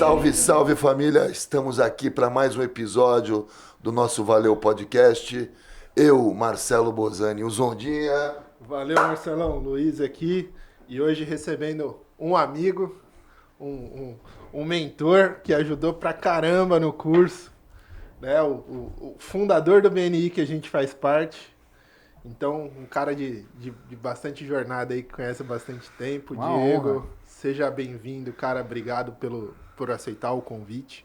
Salve, salve família! Estamos aqui para mais um episódio do nosso Valeu Podcast. Eu, Marcelo Bozani, o Zondinha. Valeu, Marcelão. Luiz aqui. E hoje recebendo um amigo, um mentor que ajudou pra caramba no curso, né? O fundador do BNI que a gente faz parte. Então, um cara de bastante jornada aí, que conhece há bastante tempo. Uma Diego, honra. seja bem-vindo, cara. Obrigado por aceitar o convite.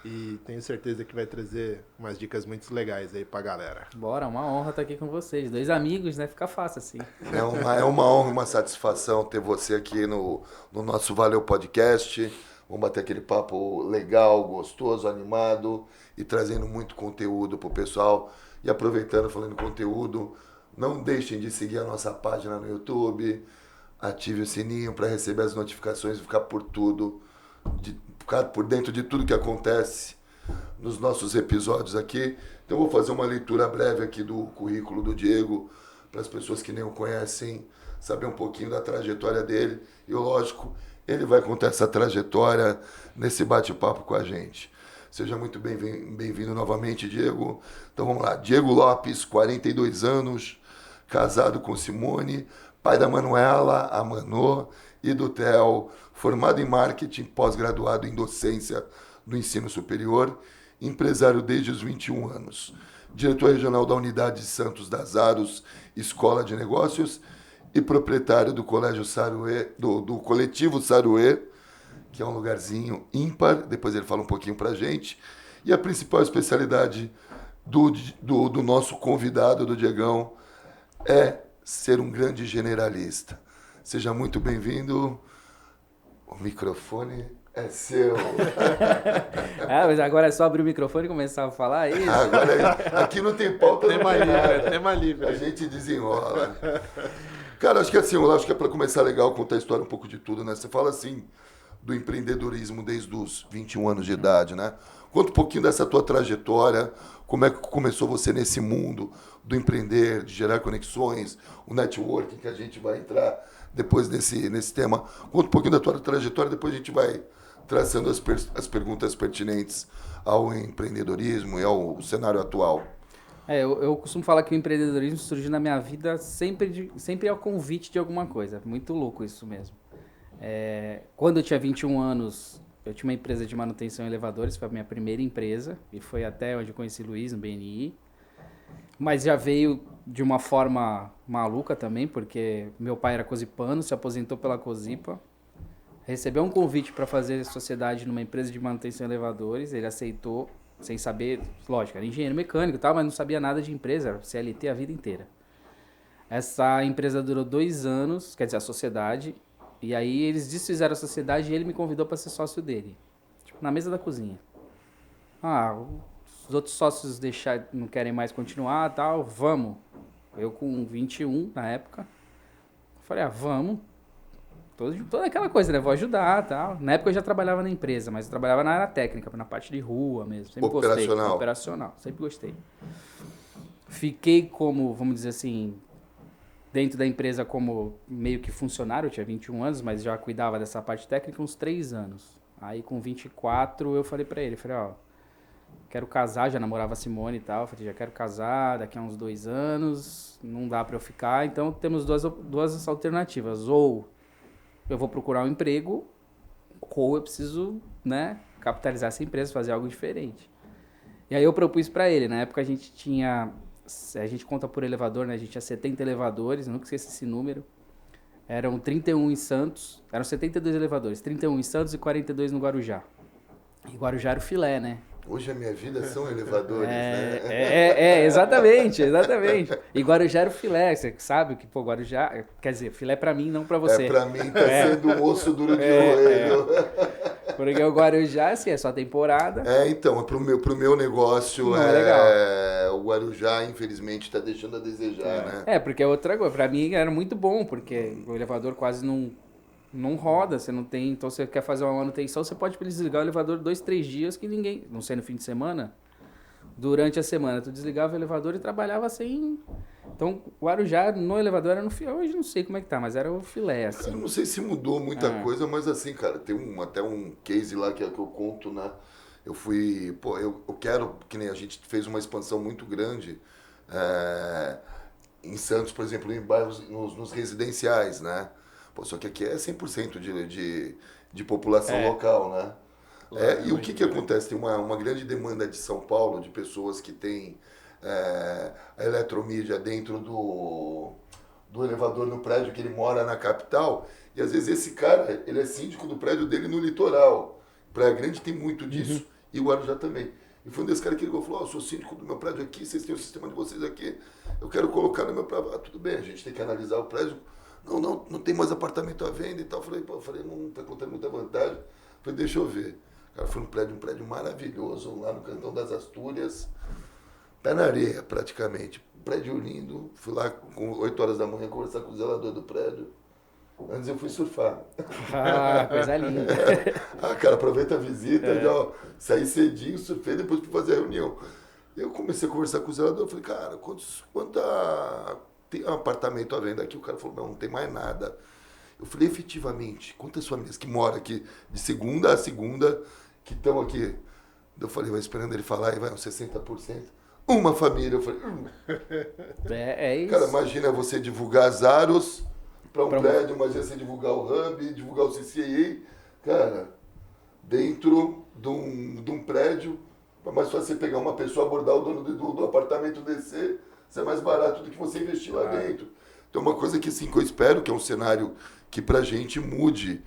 E tenho certeza que vai trazer umas dicas muito legais aí pra galera. Bora, uma honra estar aqui com vocês. 2 amigos, né? Fica fácil assim. É uma honra e uma satisfação ter você aqui no nosso Valeu Podcast. Vamos bater aquele papo legal, gostoso, animado e trazendo muito conteúdo pro pessoal. E aproveitando, falando em conteúdo, não deixem de seguir a nossa página no YouTube, ative o sininho para receber as notificações e ficar por tudo, ficar por dentro de tudo que acontece nos nossos episódios aqui. Então eu vou fazer uma leitura breve aqui do currículo do Diego, para as pessoas que nem o conhecem, saber um pouquinho da trajetória dele. E lógico, ele vai contar essa trajetória nesse bate-papo com a gente. Seja muito bem-vindo novamente, Diego. Então vamos lá. Diego Lopes, 42 anos, casado com Simone, pai da Manuela, a Manô, e do Theo, formado em marketing, pós-graduado em docência do ensino superior, empresário desde os 21 anos, diretor regional da Unidade Santos das Aros, Escola de Negócios, e proprietário do Colégio Saruê, do Coletivo Saruê, que é um lugarzinho ímpar, depois ele fala um pouquinho pra gente, e a principal especialidade do nosso convidado, do Diegão, é ser um grande generalista. Seja muito bem-vindo. O microfone é seu. Mas agora é só abrir o microfone e começar a falar isso? Agora, aqui não tem pauta. Tema livre, tema livre. A gente desenrola. Cara, acho que assim, eu acho que é para começar legal contar a história um pouco de tudo, né? Você fala assim do empreendedorismo desde os 21 anos de idade, né? Conta um pouquinho dessa tua trajetória, como é que começou você nesse mundo do empreender, de gerar conexões, o networking que a gente vai entrar depois nesse tema. Conta um pouquinho da tua trajetória, depois a gente vai traçando as perguntas pertinentes ao empreendedorismo e ao cenário atual. Eu costumo falar que o empreendedorismo surgiu na minha vida sempre ao convite de alguma coisa. Muito louco isso mesmo. Quando eu tinha 21 anos, eu tinha uma empresa de manutenção em elevadores, foi a minha primeira empresa, e foi até onde eu conheci o Luiz, no BNI. Mas já veio de uma forma maluca também, porque meu pai era cosipano, se aposentou pela Cosipa, recebeu um convite para fazer sociedade numa empresa de manutenção em elevadores, ele aceitou, sem saber, lógico, era engenheiro mecânico e tal, mas não sabia nada de empresa, era CLT a vida inteira. Essa empresa durou 2 anos, quer dizer, a sociedade, e aí eles desfizeram a sociedade e ele me convidou para ser sócio dele, tipo, na mesa da cozinha. Os outros sócios não querem mais continuar, tal, vamos. Eu com 21 na época, falei, vamos. Toda aquela coisa, né, vou ajudar, tal. Na época eu já trabalhava na empresa, mas eu trabalhava na área técnica, na parte de rua mesmo, sempre gostei. Operacional, sempre gostei. Fiquei como, vamos dizer assim, dentro da empresa como meio que funcionário, eu tinha 21 anos, mas já cuidava dessa parte técnica uns 3 anos. Aí com 24 eu falei pra ele, quero casar, já namorava a Simone e tal, falei, já quero casar daqui a uns 2 anos, não dá pra eu ficar, então temos duas alternativas, ou eu vou procurar um emprego, ou eu preciso, né, capitalizar essa empresa, fazer algo diferente. E aí eu propus pra ele, na época a gente conta por elevador, né, a gente tinha 70 elevadores, nunca esqueci esse número, eram 31 em Santos, eram 72 elevadores, 31 em Santos e 42 no Guarujá. E Guarujá era o filé, né? Hoje a minha vida são elevadores, né? Exatamente. E Guarujá era o filé, você sabe que, Guarujá, quer dizer, filé pra mim, não pra você. Pra mim tá sendo um osso duro de roer. Porque o Guarujá, assim, é só temporada. Então, pro meu negócio, não é legal. O Guarujá, infelizmente, tá deixando a desejar, né? Porque é outra coisa, pra mim era muito bom, porque o elevador quase não roda, você não tem, então você quer fazer uma manutenção, você pode desligar o elevador 2, 3 dias que não sei no fim de semana, durante a semana, tu desligava o elevador e trabalhava sem Então, o Guarujá no elevador era no filé. Hoje não sei como é que tá, mas era o filé, assim. Eu não sei se mudou muita coisa, mas assim, cara, tem até um case lá que é que eu conto, né? Eu fui, pô, eu quero, que nem a gente fez uma expansão muito grande em Santos, por exemplo, em bairros, nos residenciais, né? Pô, só que aqui é 100% de população local, né? E o que acontece? Tem uma grande demanda de São Paulo, de pessoas que têm a eletromídia dentro do elevador no prédio que ele mora na capital, e às vezes esse cara, ele é síndico do prédio dele no litoral. Praia Grande tem muito disso, e o Guarujá também. E foi um desses caras que ligou e falou, eu sou síndico do meu prédio aqui, vocês têm o sistema de vocês aqui, eu quero colocar no meu prédio. Tudo bem, a gente tem que analisar o prédio. Não tem mais apartamento à venda e tal. Eu falei, não está contando muita vantagem. Falei, deixa eu ver. Cara, foi um prédio maravilhoso, lá no Cantão das Astúrias, pé na areia praticamente. Prédio lindo, fui lá com 8 horas da manhã conversar com o zelador do prédio. Antes eu fui surfar. Ah, coisa linda. Cara, aproveita a visita, já saí cedinho, surfei, depois fui fazer a reunião. Eu comecei a conversar com o zelador, eu falei, cara, tem um apartamento à venda aqui? O cara falou, não tem mais nada. Eu falei, efetivamente, quantas famílias que moram aqui de segunda a segunda que estão aqui? Eu falei, vai esperando ele falar, e vai uns 60%. Uma família, eu falei... É isso. Cara, imagina você divulgar as Aros para um prédio, imagina você divulgar o Hub, divulgar o CCA, cara, dentro de um prédio, é mais fácil você pegar uma pessoa, abordar o dono do apartamento, descer, isso é mais barato do que você investir lá dentro. Então, uma coisa que, assim, que eu espero que é um cenário que pra gente mude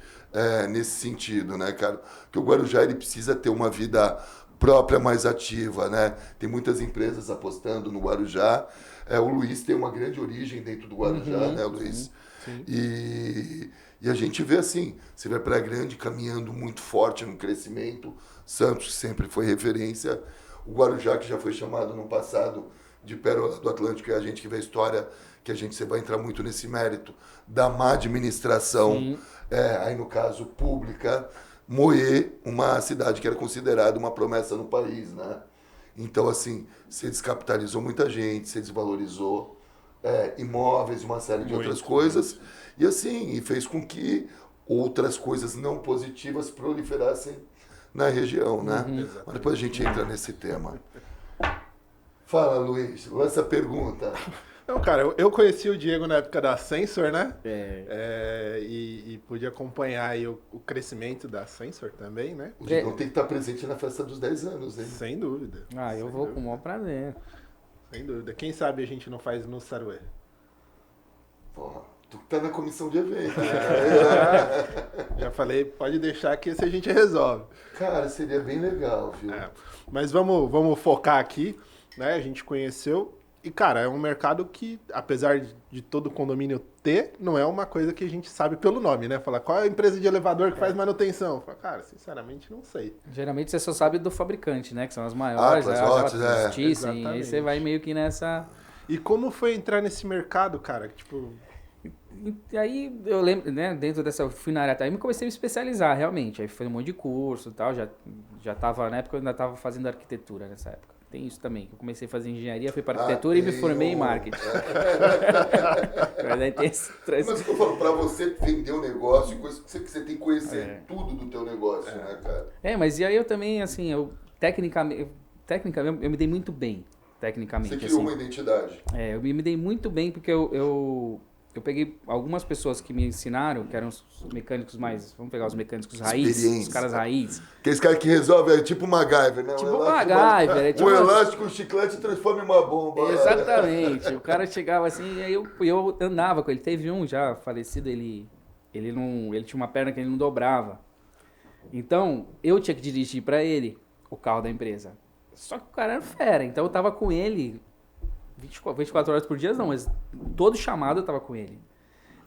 nesse sentido, né, cara? Que o Guarujá, ele precisa ter uma vida própria mais ativa, né? Tem muitas empresas apostando no Guarujá. O Luiz tem uma grande origem dentro do Guarujá, né, Luiz? Sim. E a gente vê assim, você vê Praia Grande caminhando muito forte no crescimento, Santos, que sempre foi referência, o Guarujá, que já foi chamado no passado de Pérola do Atlântico, e a gente que vê a história, que você vai entrar muito nesse mérito, da má administração, aí no caso pública, moer uma cidade que era considerada uma promessa no país, né? Então, assim, você descapitalizou muita gente, você desvalorizou imóveis, uma série de outras coisas, e assim, fez com que outras coisas não positivas proliferassem na região, né? Mas depois a gente entra nesse tema. Fala, Luiz, lança a pergunta. Não, cara, eu conheci o Diego na época da Sensor, né? E pude acompanhar aí o crescimento da Sensor também, né? O Diego tem que estar presente na festa dos 10 anos, hein? Sem dúvida. Eu vou com o maior prazer. Sem dúvida. Quem sabe a gente não faz no Saruê. Porra, tu que tá na comissão de evento. Já falei, pode deixar que esse a gente resolve. Cara, seria bem legal, viu? Mas vamos focar aqui, né? A gente conheceu. E, cara, é um mercado que, apesar de todo condomínio ter, não é uma coisa que a gente sabe pelo nome, né? Falar, qual é a empresa de elevador que faz manutenção? Fala, cara, sinceramente, não sei. Geralmente você só sabe do fabricante, né? Que são as maiores, e aí você vai meio que nessa... E como foi entrar nesse mercado, cara? Tipo... E aí eu lembro, né, dentro dessa, fui na área, aí me comecei a me especializar, realmente. Aí foi um monte de curso e tal, já tava, na época eu ainda tava fazendo arquitetura nessa época. Tem isso também, que eu comecei a fazer engenharia, fui para arquitetura e me formei em marketing. Mas aí tem Mas o que eu falo, para você vender um negócio, você tem que conhecer tudo do teu negócio, né, cara? Mas e aí eu também, assim, tecnicamente eu me dei muito bem, tecnicamente. Você criou uma identidade. Eu me dei muito bem porque eu peguei algumas pessoas que me ensinaram, que eram os mecânicos mais... Vamos pegar os mecânicos raiz, os caras raiz. Aqueles caras que resolvem, tipo MacGyver, né? Tipo MacGyver. Um elástico, um chiclete transforma em uma bomba. Exatamente. O cara chegava assim, e aí eu andava com ele. Teve um já falecido, ele tinha uma perna que ele não dobrava. Então, eu tinha que dirigir para ele o carro da empresa. Só que o cara era fera, então eu tava com ele... 24 horas por dia não, mas todo chamado eu tava com ele.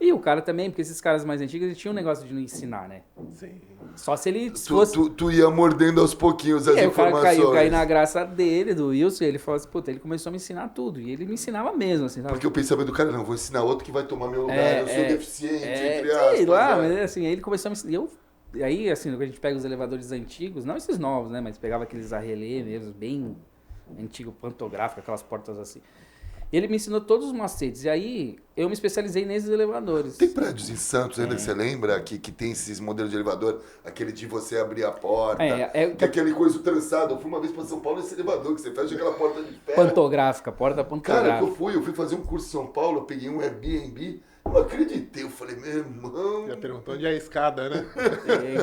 E o cara também, porque esses caras mais antigos, eles tinham um negócio de não ensinar, né? Sim. Só se ele fosse... Tu ia mordendo aos pouquinhos as informações. Eu caí na graça dele, do Wilson, e ele falou assim, puta, ele começou a me ensinar tudo. E ele me ensinava mesmo, assim. Sabe? Porque o pensamento do cara, não, vou ensinar outro que vai tomar meu lugar, eu sou deficiente, entre aspas. Sei lá, mas assim, aí ele começou a me ensinar. E aí, assim, quando a gente pega os elevadores antigos, não esses novos, né? Mas pegava aqueles arrelê mesmo, bem antigo, pantográfico, aquelas portas assim. Ele me ensinou todos os macetes. E aí, eu me especializei nesses elevadores. Tem prédios em Santos ainda que você lembra que tem esses modelos de elevador, aquele de você abrir a porta, que é aquele coisa trançado. Eu fui uma vez para São Paulo nesse elevador, que você fecha aquela porta de ferro. Pantográfica, porta pantográfica. Cara, eu fui fazer um curso em São Paulo, eu peguei um Airbnb, eu não acreditei, eu falei, meu irmão... Já perguntou onde é a escada, né?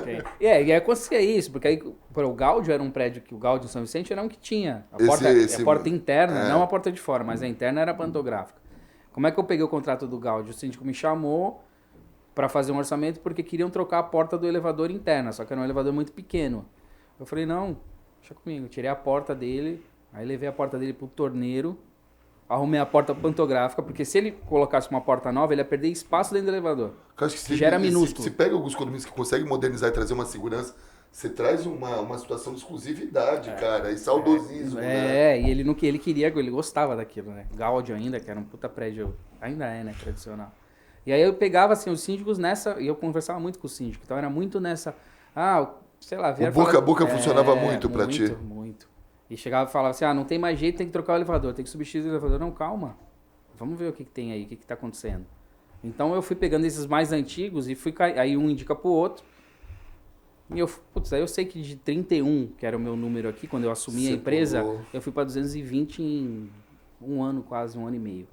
Tem. E aí acontecia isso, porque aí o Gáudio era um prédio que o Gáudio São Vicente era um que tinha. A porta interna, não a porta de fora, mas a interna era pantográfica. Como é que eu peguei o contrato do Gáudio? O síndico me chamou para fazer um orçamento porque queriam trocar a porta do elevador interna, só que era um elevador muito pequeno. Eu falei, não, deixa comigo. Eu tirei a porta dele, aí levei a porta dele pro torneiro, arrumei a porta pantográfica, porque se ele colocasse uma porta nova, ele ia perder espaço dentro do elevador. Eu acho que já era minúsculo. Se pega alguns condomínios que conseguem modernizar e trazer uma segurança, você traz uma situação de exclusividade, cara, e saudosismo, né? E ele queria, ele gostava daquilo, né? Gáudio ainda, que era um puta prédio, ainda é, né, tradicional. E aí eu pegava, assim, os síndicos nessa, e eu conversava muito com o síndico, então era muito nessa, sei lá... O boca a boca funcionava muito pra ti. Muito. E chegava e falava assim, não tem mais jeito, tem que trocar o elevador, tem que substituir o elevador. Não, calma, vamos ver o que tem aí, o que tá acontecendo. Então eu fui pegando esses mais antigos e aí um indica pro outro. E aí eu sei que de 31, que era o meu número aqui, quando eu assumi a empresa, eu fui para 220 em um ano, quase um ano e meio.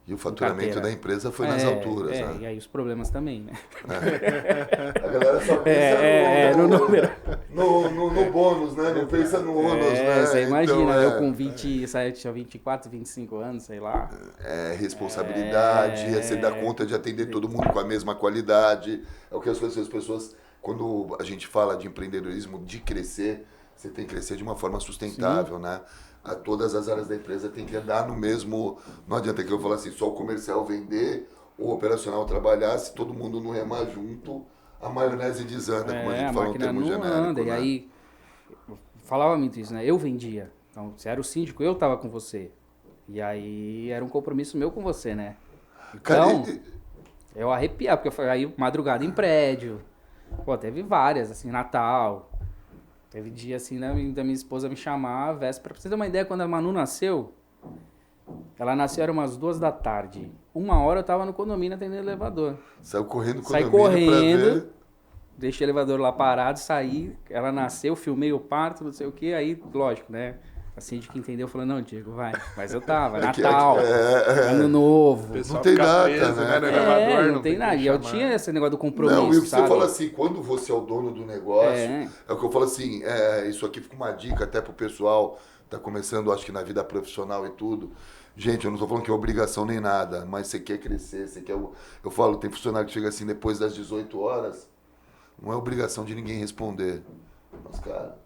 E o faturamento da empresa foi nas alturas, né? E aí os problemas também, né? A galera só pensa no número. No bônus, né? Não pensa no ônus, né? Você imagina, então, eu com 27, 24, 25 anos, sei lá. Responsabilidade, você dá conta de atender todo mundo com a mesma qualidade. É o que as pessoas, quando a gente fala de empreendedorismo, de crescer, você tem que crescer de uma forma sustentável, né? Todas as áreas da empresa tem que andar no mesmo... Não adianta que eu falar assim, só o comercial vender, o operacional trabalhar, se todo mundo não remar junto, a maionese desanda, como a gente fala no termo genérico. Anda, né? E aí, falava muito isso, né? Eu vendia. Então, você era o síndico, eu tava com você. E aí, era um compromisso meu com você, né? Então, eu arrepiava, porque aí, madrugada em prédio. Pô, teve várias, assim, Natal... Teve dia assim da minha esposa me chamar, véspera. Pra você ter uma ideia, quando a Manu nasceu, ela nasceu, era umas 2 da tarde. 1h eu tava no condomínio atendendo o elevador. Saiu correndo no condomínio pra ver. Deixei o elevador lá parado, saí. Ela nasceu, filmei o parto, não sei o quê. Aí, lógico, né? Assim, de que entendeu, falou, não, Diego, vai. Mas eu tava, Natal, Ano Novo. Não tem data, preso, né? No elevador, não tem nada. E eu tinha esse negócio do compromisso, não, e o que sabe? você fala assim, quando você é o dono do negócio, é o que eu falo assim, isso aqui fica uma dica até pro pessoal, tá começando, acho que na vida profissional e tudo. Gente, eu não tô falando que é obrigação nem nada, mas você quer crescer, você quer... Eu falo, tem funcionário que chega assim, depois das 18 horas, não é obrigação de ninguém responder. Mas, cara...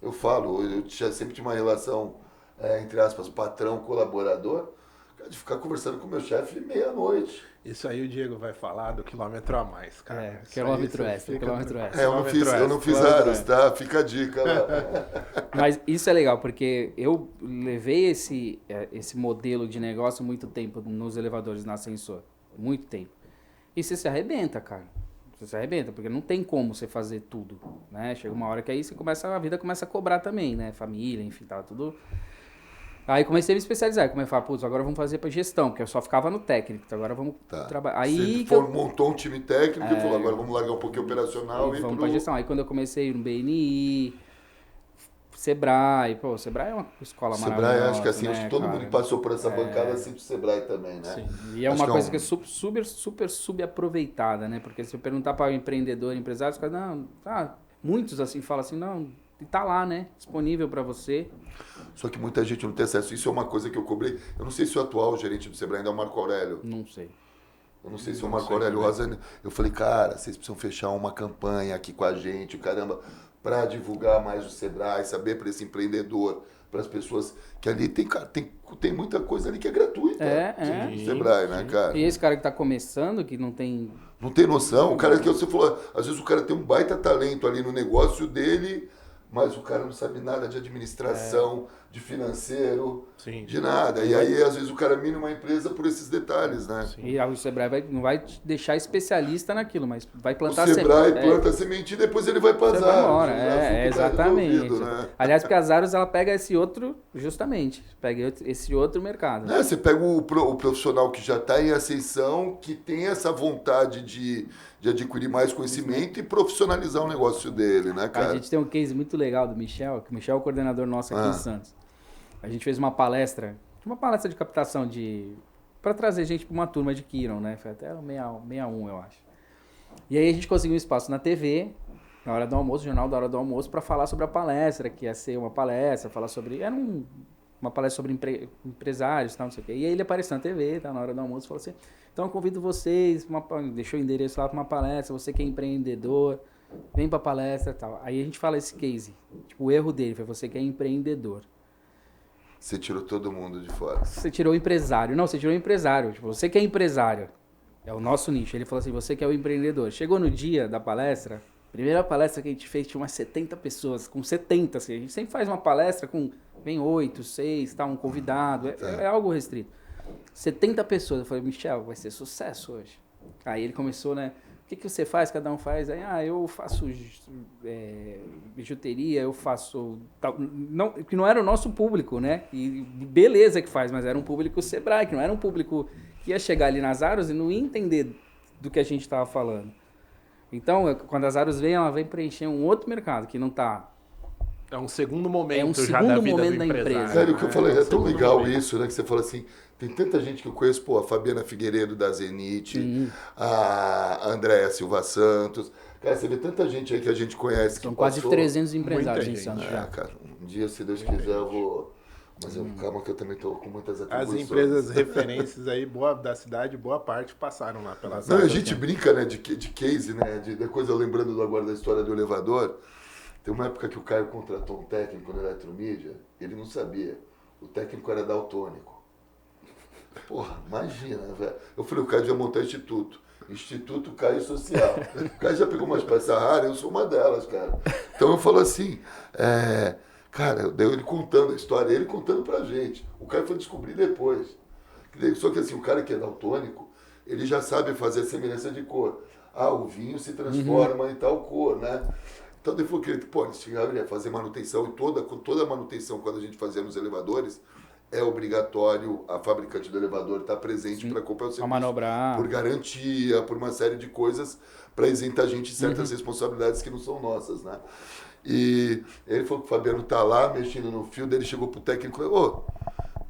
Eu falo, eu sempre tive uma relação, entre aspas, patrão-colaborador, de ficar conversando com o meu chefe meia-noite. Isso aí o Diego vai falar do quilômetro a mais, cara. Quilômetro extra. Eu não fiz aras, tá? Fica a dica lá. Mas isso é legal, porque eu levei esse modelo de negócio muito tempo nos elevadores, no ascensor. Muito tempo. E você se arrebenta, cara. Você se arrebenta, porque não tem como você fazer tudo, né? Chega uma hora que aí a vida começa a cobrar também, né? Família, enfim, tá tudo... Aí comecei a me especializar, comecei a falar, putz, agora vamos fazer pra gestão, porque eu só ficava no técnico, então agora vamos trabalhar. Aí montou um time técnico e falou, agora vamos largar um pouquinho operacional e vamos pra gestão. Aí quando eu comecei no BNI, Sebrae, Sebrae é uma escola maravilhosa. Sebrae, acho que assim, né, acho que todo mundo que passou por essa bancada sempre o Sebrae também, né? Sim. E é uma coisa que é super subaproveitada, né? Porque se eu perguntar para o empreendedor, empresário, os caras, muitos assim falam assim, não, e tá lá, né? Disponível para você. Só que muita gente não tem acesso. Isso é uma coisa que eu cobrei. Eu não sei se o atual gerente do Sebrae ainda é o Marco Aurélio. Não sei. Eu não sei se é o Marco Aurélio Rosa. Eu falei, cara, vocês precisam fechar uma campanha aqui com a gente, caramba, para divulgar mais o Sebrae, saber para esse empreendedor, para as pessoas que ali tem muita coisa ali que é gratuita. Sim, Sebrae, né, cara? E esse cara que tá começando, que não tem... Não tem noção. O cara que você falou, às vezes o cara tem um baita talento ali no negócio dele, mas o cara não sabe nada de administração, de financeiro, Sim. de nada. E aí, às vezes, o cara mina uma empresa por esses detalhes, né? E o Sebrae não vai te deixar especialista naquilo, mas vai plantar O Sebrae semente. planta a semente e depois ele vai Você vai passar. embora. Exatamente. Né? Aliás, porque a Zaros, ela pega esse outro, justamente, pega esse outro mercado. Né? Você pega o profissional que já está em ascensão, que tem essa vontade de adquirir mais conhecimento e profissionalizar o negócio dele, né, cara? A gente tem um case muito legal do Michel, que o Michel é o coordenador nosso aqui em Santos. A gente fez uma palestra de captação para trazer gente para uma turma de Kiron, né? Foi até o 61, eu acho. E aí a gente conseguiu um espaço na TV, na hora do almoço, jornal da hora do almoço, para falar sobre a palestra, que ia ser uma palestra, falar sobre... Era uma palestra sobre empresários, tal, não sei o quê. E aí ele apareceu na TV, tá, na hora do almoço, falou assim, então eu convido vocês, deixou o endereço lá para uma palestra, você que é empreendedor, vem para a palestra e tal. Aí a gente fala esse case, tipo, o erro dele foi você que é empreendedor. Você tirou todo mundo de fora. Você tirou o empresário. Não, você tirou o empresário. Tipo, você que é empresário. É o nosso nicho. Ele falou assim, você que é o empreendedor. Chegou no dia da palestra, primeira palestra que a gente fez tinha umas 70 pessoas, com 70, assim. A gente sempre faz uma palestra com, vem 8, 6, tá, um convidado. É algo restrito. 70 pessoas. Eu falei, Michel, vai ser sucesso hoje. Aí ele começou, né? O que você faz? Cada um faz. Aí, eu faço bijuteria, eu faço... Tal. Não, que não era o nosso público, né? E beleza que faz, mas era um público Sebrae, que não era um público que ia chegar ali nas Zaros e não ia entender do que a gente estava falando. Então, quando as Zaros vem, ela vem preencher um outro mercado, que não está... É um segundo momento já da vida do empresa. Sério, o que eu falei, é tão legal isso, né? Que você fala assim, tem tanta gente que eu conheço, pô, a Fabiana Figueiredo da Zenit, a Andréa Silva Santos. Cara, você vê tanta gente aí que a gente conhece. São que quase passou. 300 empresários em Santos já. Cara, um dia, se Deus quiser, eu vou... Mas calma que eu também tô com muitas atribuições. As empresas referências aí, boa da cidade, boa parte passaram lá pelas Não, a áreas, gente brinca, né, de case, né? De coisa, lembrando agora da história do elevador. Tem uma época que o Caio contratou um técnico na Eletromídia, ele não sabia. O técnico era daltônico. Porra, imagina, velho. Eu falei, o Caio já montou Instituto Caio Social. O Caio já pegou umas peças raras, eu sou uma delas, cara. Então eu falo assim, cara, daí ele contando a história, ele contando pra gente. O Caio foi descobrir depois. Só que assim, o cara que é daltônico, ele já sabe fazer a semelhança de cor. O vinho se transforma em tal cor, né? Então, ele falou que eles chegaram a fazer manutenção, e toda a manutenção, quando a gente fazia nos elevadores, é obrigatório a fabricante do elevador estar presente para comprar o serviço. Manobrar. Por garantia, por uma série de coisas, para isentar a gente de certas responsabilidades que não são nossas, né? E ele falou que o Fabiano tá lá, mexendo no fio, daí ele chegou pro técnico e falou,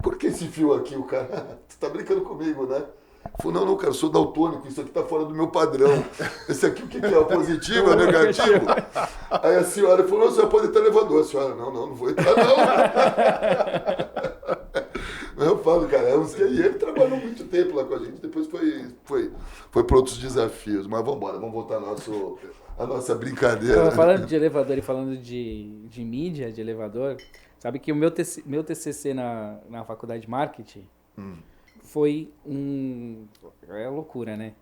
por que esse fio aqui? O cara, você tá brincando comigo, né? Falou, não, cara, eu sou daltônico, isso aqui tá fora do meu padrão. Esse aqui o que é? O positivo, é o negativo? Aí a senhora falou, a senhora pode entrar no elevador. A senhora, não vou entrar não. Mas eu falo, cara, e ele trabalhou muito tempo lá com a gente, depois foi para outros desafios. Mas vamos embora, vamos voltar a nossa brincadeira. Falando de elevador e falando de mídia, de elevador, sabe que o meu TCC na faculdade de marketing... Foi é loucura, né?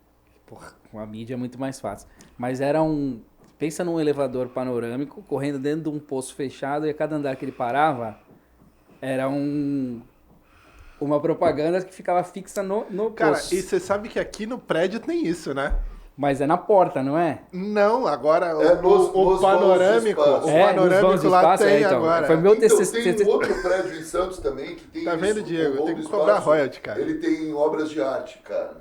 Porra, com a mídia é muito mais fácil. Mas era pensa num elevador panorâmico, correndo dentro de um poço fechado, e a cada andar que ele parava, era uma propaganda que ficava fixa no poço. Cara, e você sabe que aqui no prédio tem isso, né? Mas é na porta, não é? Não, agora nos panorâmico, lá tem então. agora. Foi meu Então, TCC. tem outro prédio em Santos também que tem Tá vendo, isso, Diego? Tem que espaço, cobrar royalty, cara. Ele tem obras de arte, cara.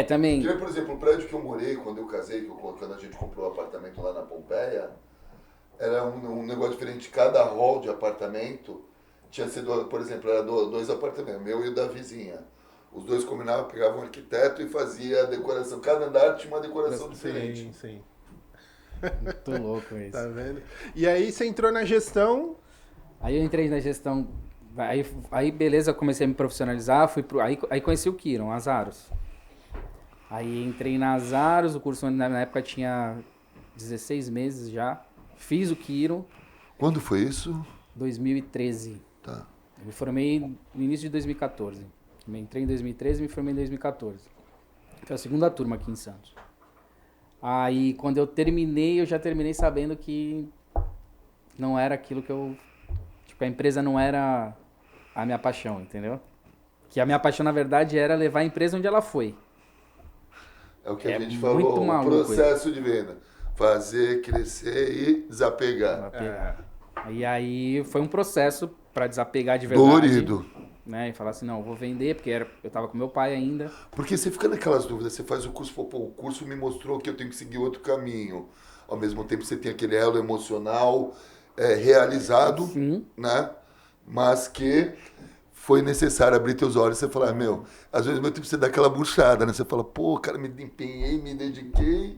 Também. Que, por exemplo, o prédio que eu morei quando eu casei, quando a gente comprou o apartamento lá na Pompeia, era um negócio diferente. Cada hall de apartamento tinha sido, por exemplo, era dois apartamentos, meu e o da vizinha. Os dois combinavam, pegavam um arquiteto e fazia a decoração. Cada andar tinha uma decoração diferente. Sim. Muito louco isso. Tá vendo? E aí você entrou na gestão... Aí eu entrei na gestão... Aí beleza, eu comecei a me profissionalizar, aí conheci o Kiron, a Zaros. Aí entrei na Zaros, o curso na época tinha 16 meses já. Fiz o Kiron. Quando foi isso? 2013. Tá. Eu me formei no início de 2014. Entrei em 2013 e me formei em 2014. Foi a segunda turma aqui em Santos. Aí, quando eu já terminei sabendo que não era aquilo que eu Tipo, a empresa não era a minha paixão, entendeu? Que a minha paixão, na verdade, era levar a empresa onde ela foi. É o que a É gente muito falou, o maluco processo de venda. Fazer, crescer e desapegar. E aí foi um processo para desapegar de verdade. Dolorido. Né? E falar assim, não, eu vou vender, porque eu tava com meu pai ainda. Porque você fica naquelas dúvidas, você faz o curso, pô, o curso me mostrou que eu tenho que seguir outro caminho. Ao mesmo tempo você tem aquele elo emocional realizado, Sim. né? Mas que foi necessário abrir teus olhos e você falar, meu, às vezes meu tempo você dá aquela buchada, né? Você fala, pô, cara, me empenhei, me dediquei,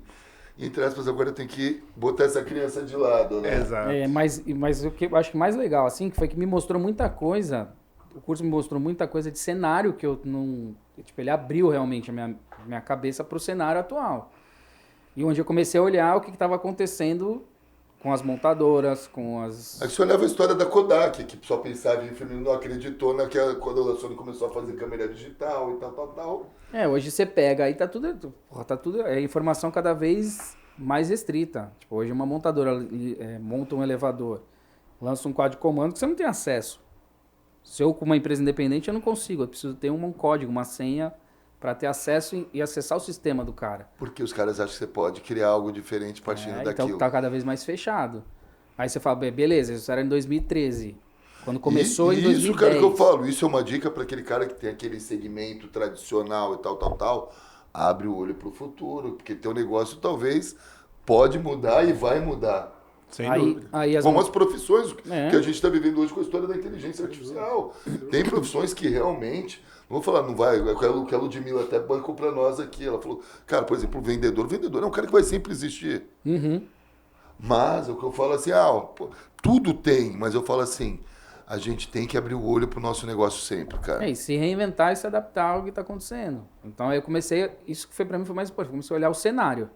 e entre aspas, agora eu tenho que botar essa criança de lado, né? Exato. Mas o que eu acho que mais legal, assim, que foi que me mostrou muita coisa. O curso me mostrou muita coisa de cenário que eu não... Tipo, ele abriu realmente a minha cabeça pro cenário atual. E onde eu comecei a olhar o que estava acontecendo com as montadoras, com as... Aí você olhava a história da Kodak, que só pensava em filme, não acreditou naquela, quando a Sony começou a fazer câmera digital e tal. Hoje você pega, aí tá tudo... É informação cada vez mais restrita. Tipo, hoje uma montadora monta um elevador, lança um quadro de comando que você não tem acesso. Se eu, com uma empresa independente, eu não consigo. Eu preciso ter um código, uma senha para ter acesso e acessar o sistema do cara. Porque os caras acham que você pode criar algo diferente partindo daquilo. Então tá cada vez mais fechado. Aí você fala, beleza, isso era em 2013. Quando começou em 2010. Isso, cara, que eu falo. Isso é uma dica para aquele cara que tem aquele segmento tradicional e tal. Abre o olho pro futuro, porque teu negócio talvez pode mudar e vai mudar. Sem dúvida. Como as profissões que a gente está vivendo hoje com a história da inteligência artificial. Tem profissões que realmente... Não vou falar, não vai... O que a Ludmilla até bancou para nós aqui. Ela falou, cara, por exemplo, o vendedor. O vendedor é um cara que vai sempre existir. Uhum. Mas o que eu falo assim, tudo tem. Mas eu falo assim, a gente tem que abrir o olho pro nosso negócio sempre, cara. E se reinventar e se adaptar ao que está acontecendo. Então aí eu comecei... Isso que foi para mim foi mais importante. Comecei a olhar o cenário.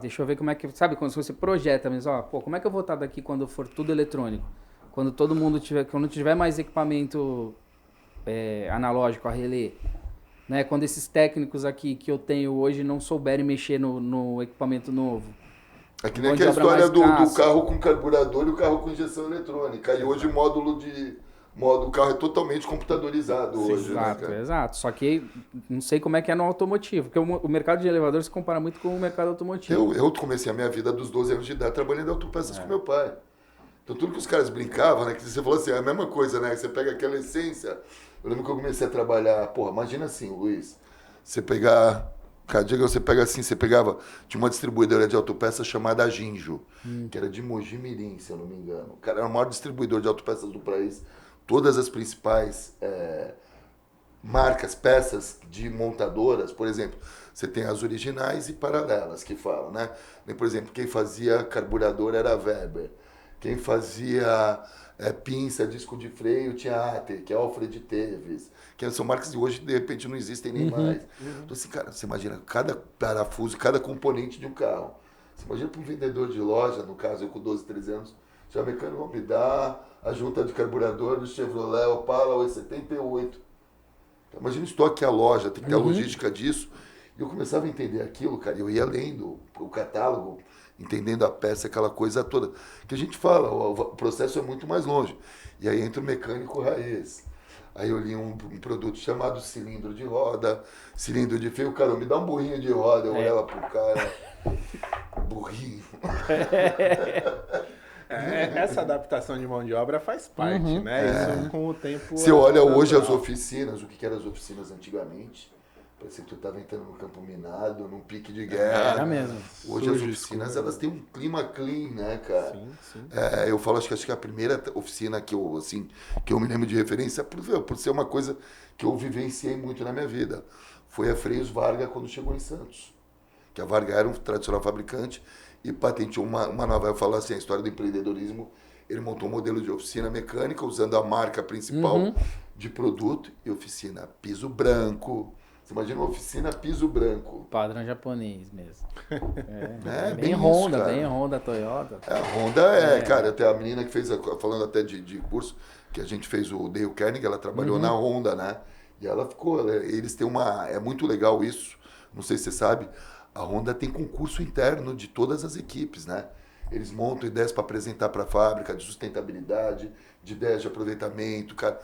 Deixa eu ver como é que... Sabe, quando você projeta mesmo, como é que eu vou estar daqui quando for tudo eletrônico? Quando todo mundo tiver... Quando não tiver mais equipamento analógico a relé. Né? Quando esses técnicos aqui que eu tenho hoje não souberem mexer no equipamento novo. É que nem aquela história do carro com carburador e o carro com injeção eletrônica. E hoje o carro é totalmente computadorizado. Sim, hoje, exato, né, exato. Só que não sei como é que é no automotivo. Porque o mercado de elevador se compara muito com o mercado automotivo. Eu comecei a minha vida dos 12 anos de idade trabalhando em autopeças com meu pai. Então tudo que os caras brincavam, né? Que você falou assim, é a mesma coisa, né? Você pega aquela essência. Eu lembro que eu comecei a trabalhar, imagina assim, Luiz, você pegar... Cada dia você pega assim, tinha uma distribuidora de autopeças chamada Ginjo, que era de Mogi Mirim, se eu não me engano. O cara era o maior distribuidor de autopeças do país. Todas as principais marcas, peças de montadoras, por exemplo, você tem as originais e paralelas que falam, né? Por exemplo, quem fazia carburador era a Weber. Quem fazia pinça, disco de freio tinha a Ater, que é Alfred Teves. Que são marcas que hoje, de repente, não existem nem mais. Então, assim, cara, você imagina cada parafuso, cada componente de um carro. Você imagina para um vendedor de loja, no caso, eu com 12, 13 anos, já mecânico me dá a junta de carburador do Chevrolet Opala E78. Então, imagina o estoque a loja, tem que ter a logística disso. E eu começava a entender aquilo, cara, eu ia lendo o catálogo, entendendo a peça, aquela coisa toda. Que a gente fala, o processo é muito mais longe. E aí entra o mecânico raiz. Aí eu li um produto chamado cilindro de roda, cilindro de freio. Cara, me dá um burrinho de roda. Eu olhava pro cara, burrinho. Essa adaptação de mão de obra faz parte, né? Isso com o tempo... Você olha hoje as oficinas, o que eram as oficines antigamente, parecia que tu estava entrando no campo minado, num pique de guerra. Era mesmo. Hoje as oficinas, elas têm um clima clean, né, cara? Sim. Eu falo, acho que a primeira oficina que eu me lembro de referência, por ser uma coisa que eu vivenciei muito na minha vida, foi a Freios Varga quando chegou em Santos. Que a Varga era um tradicional fabricante e patenteou uma nova, eu falo assim, a história do empreendedorismo, ele montou um modelo de oficina mecânica usando a marca principal de produto e oficina piso branco. Você imagina uma oficina piso branco. Padrão japonês mesmo. Bem Honda, isso, bem Honda, Toyota. A Honda cara, até a menina que fez, falando até de curso, que a gente fez o Dale Carnegie, ela trabalhou na Honda, né? E ela ficou, eles têm é muito legal isso, não sei se você sabe, a Honda tem concurso interno de todas as equipes, né? eles montam ideias para apresentar para a fábrica, de sustentabilidade, de ideias de aproveitamento, cara.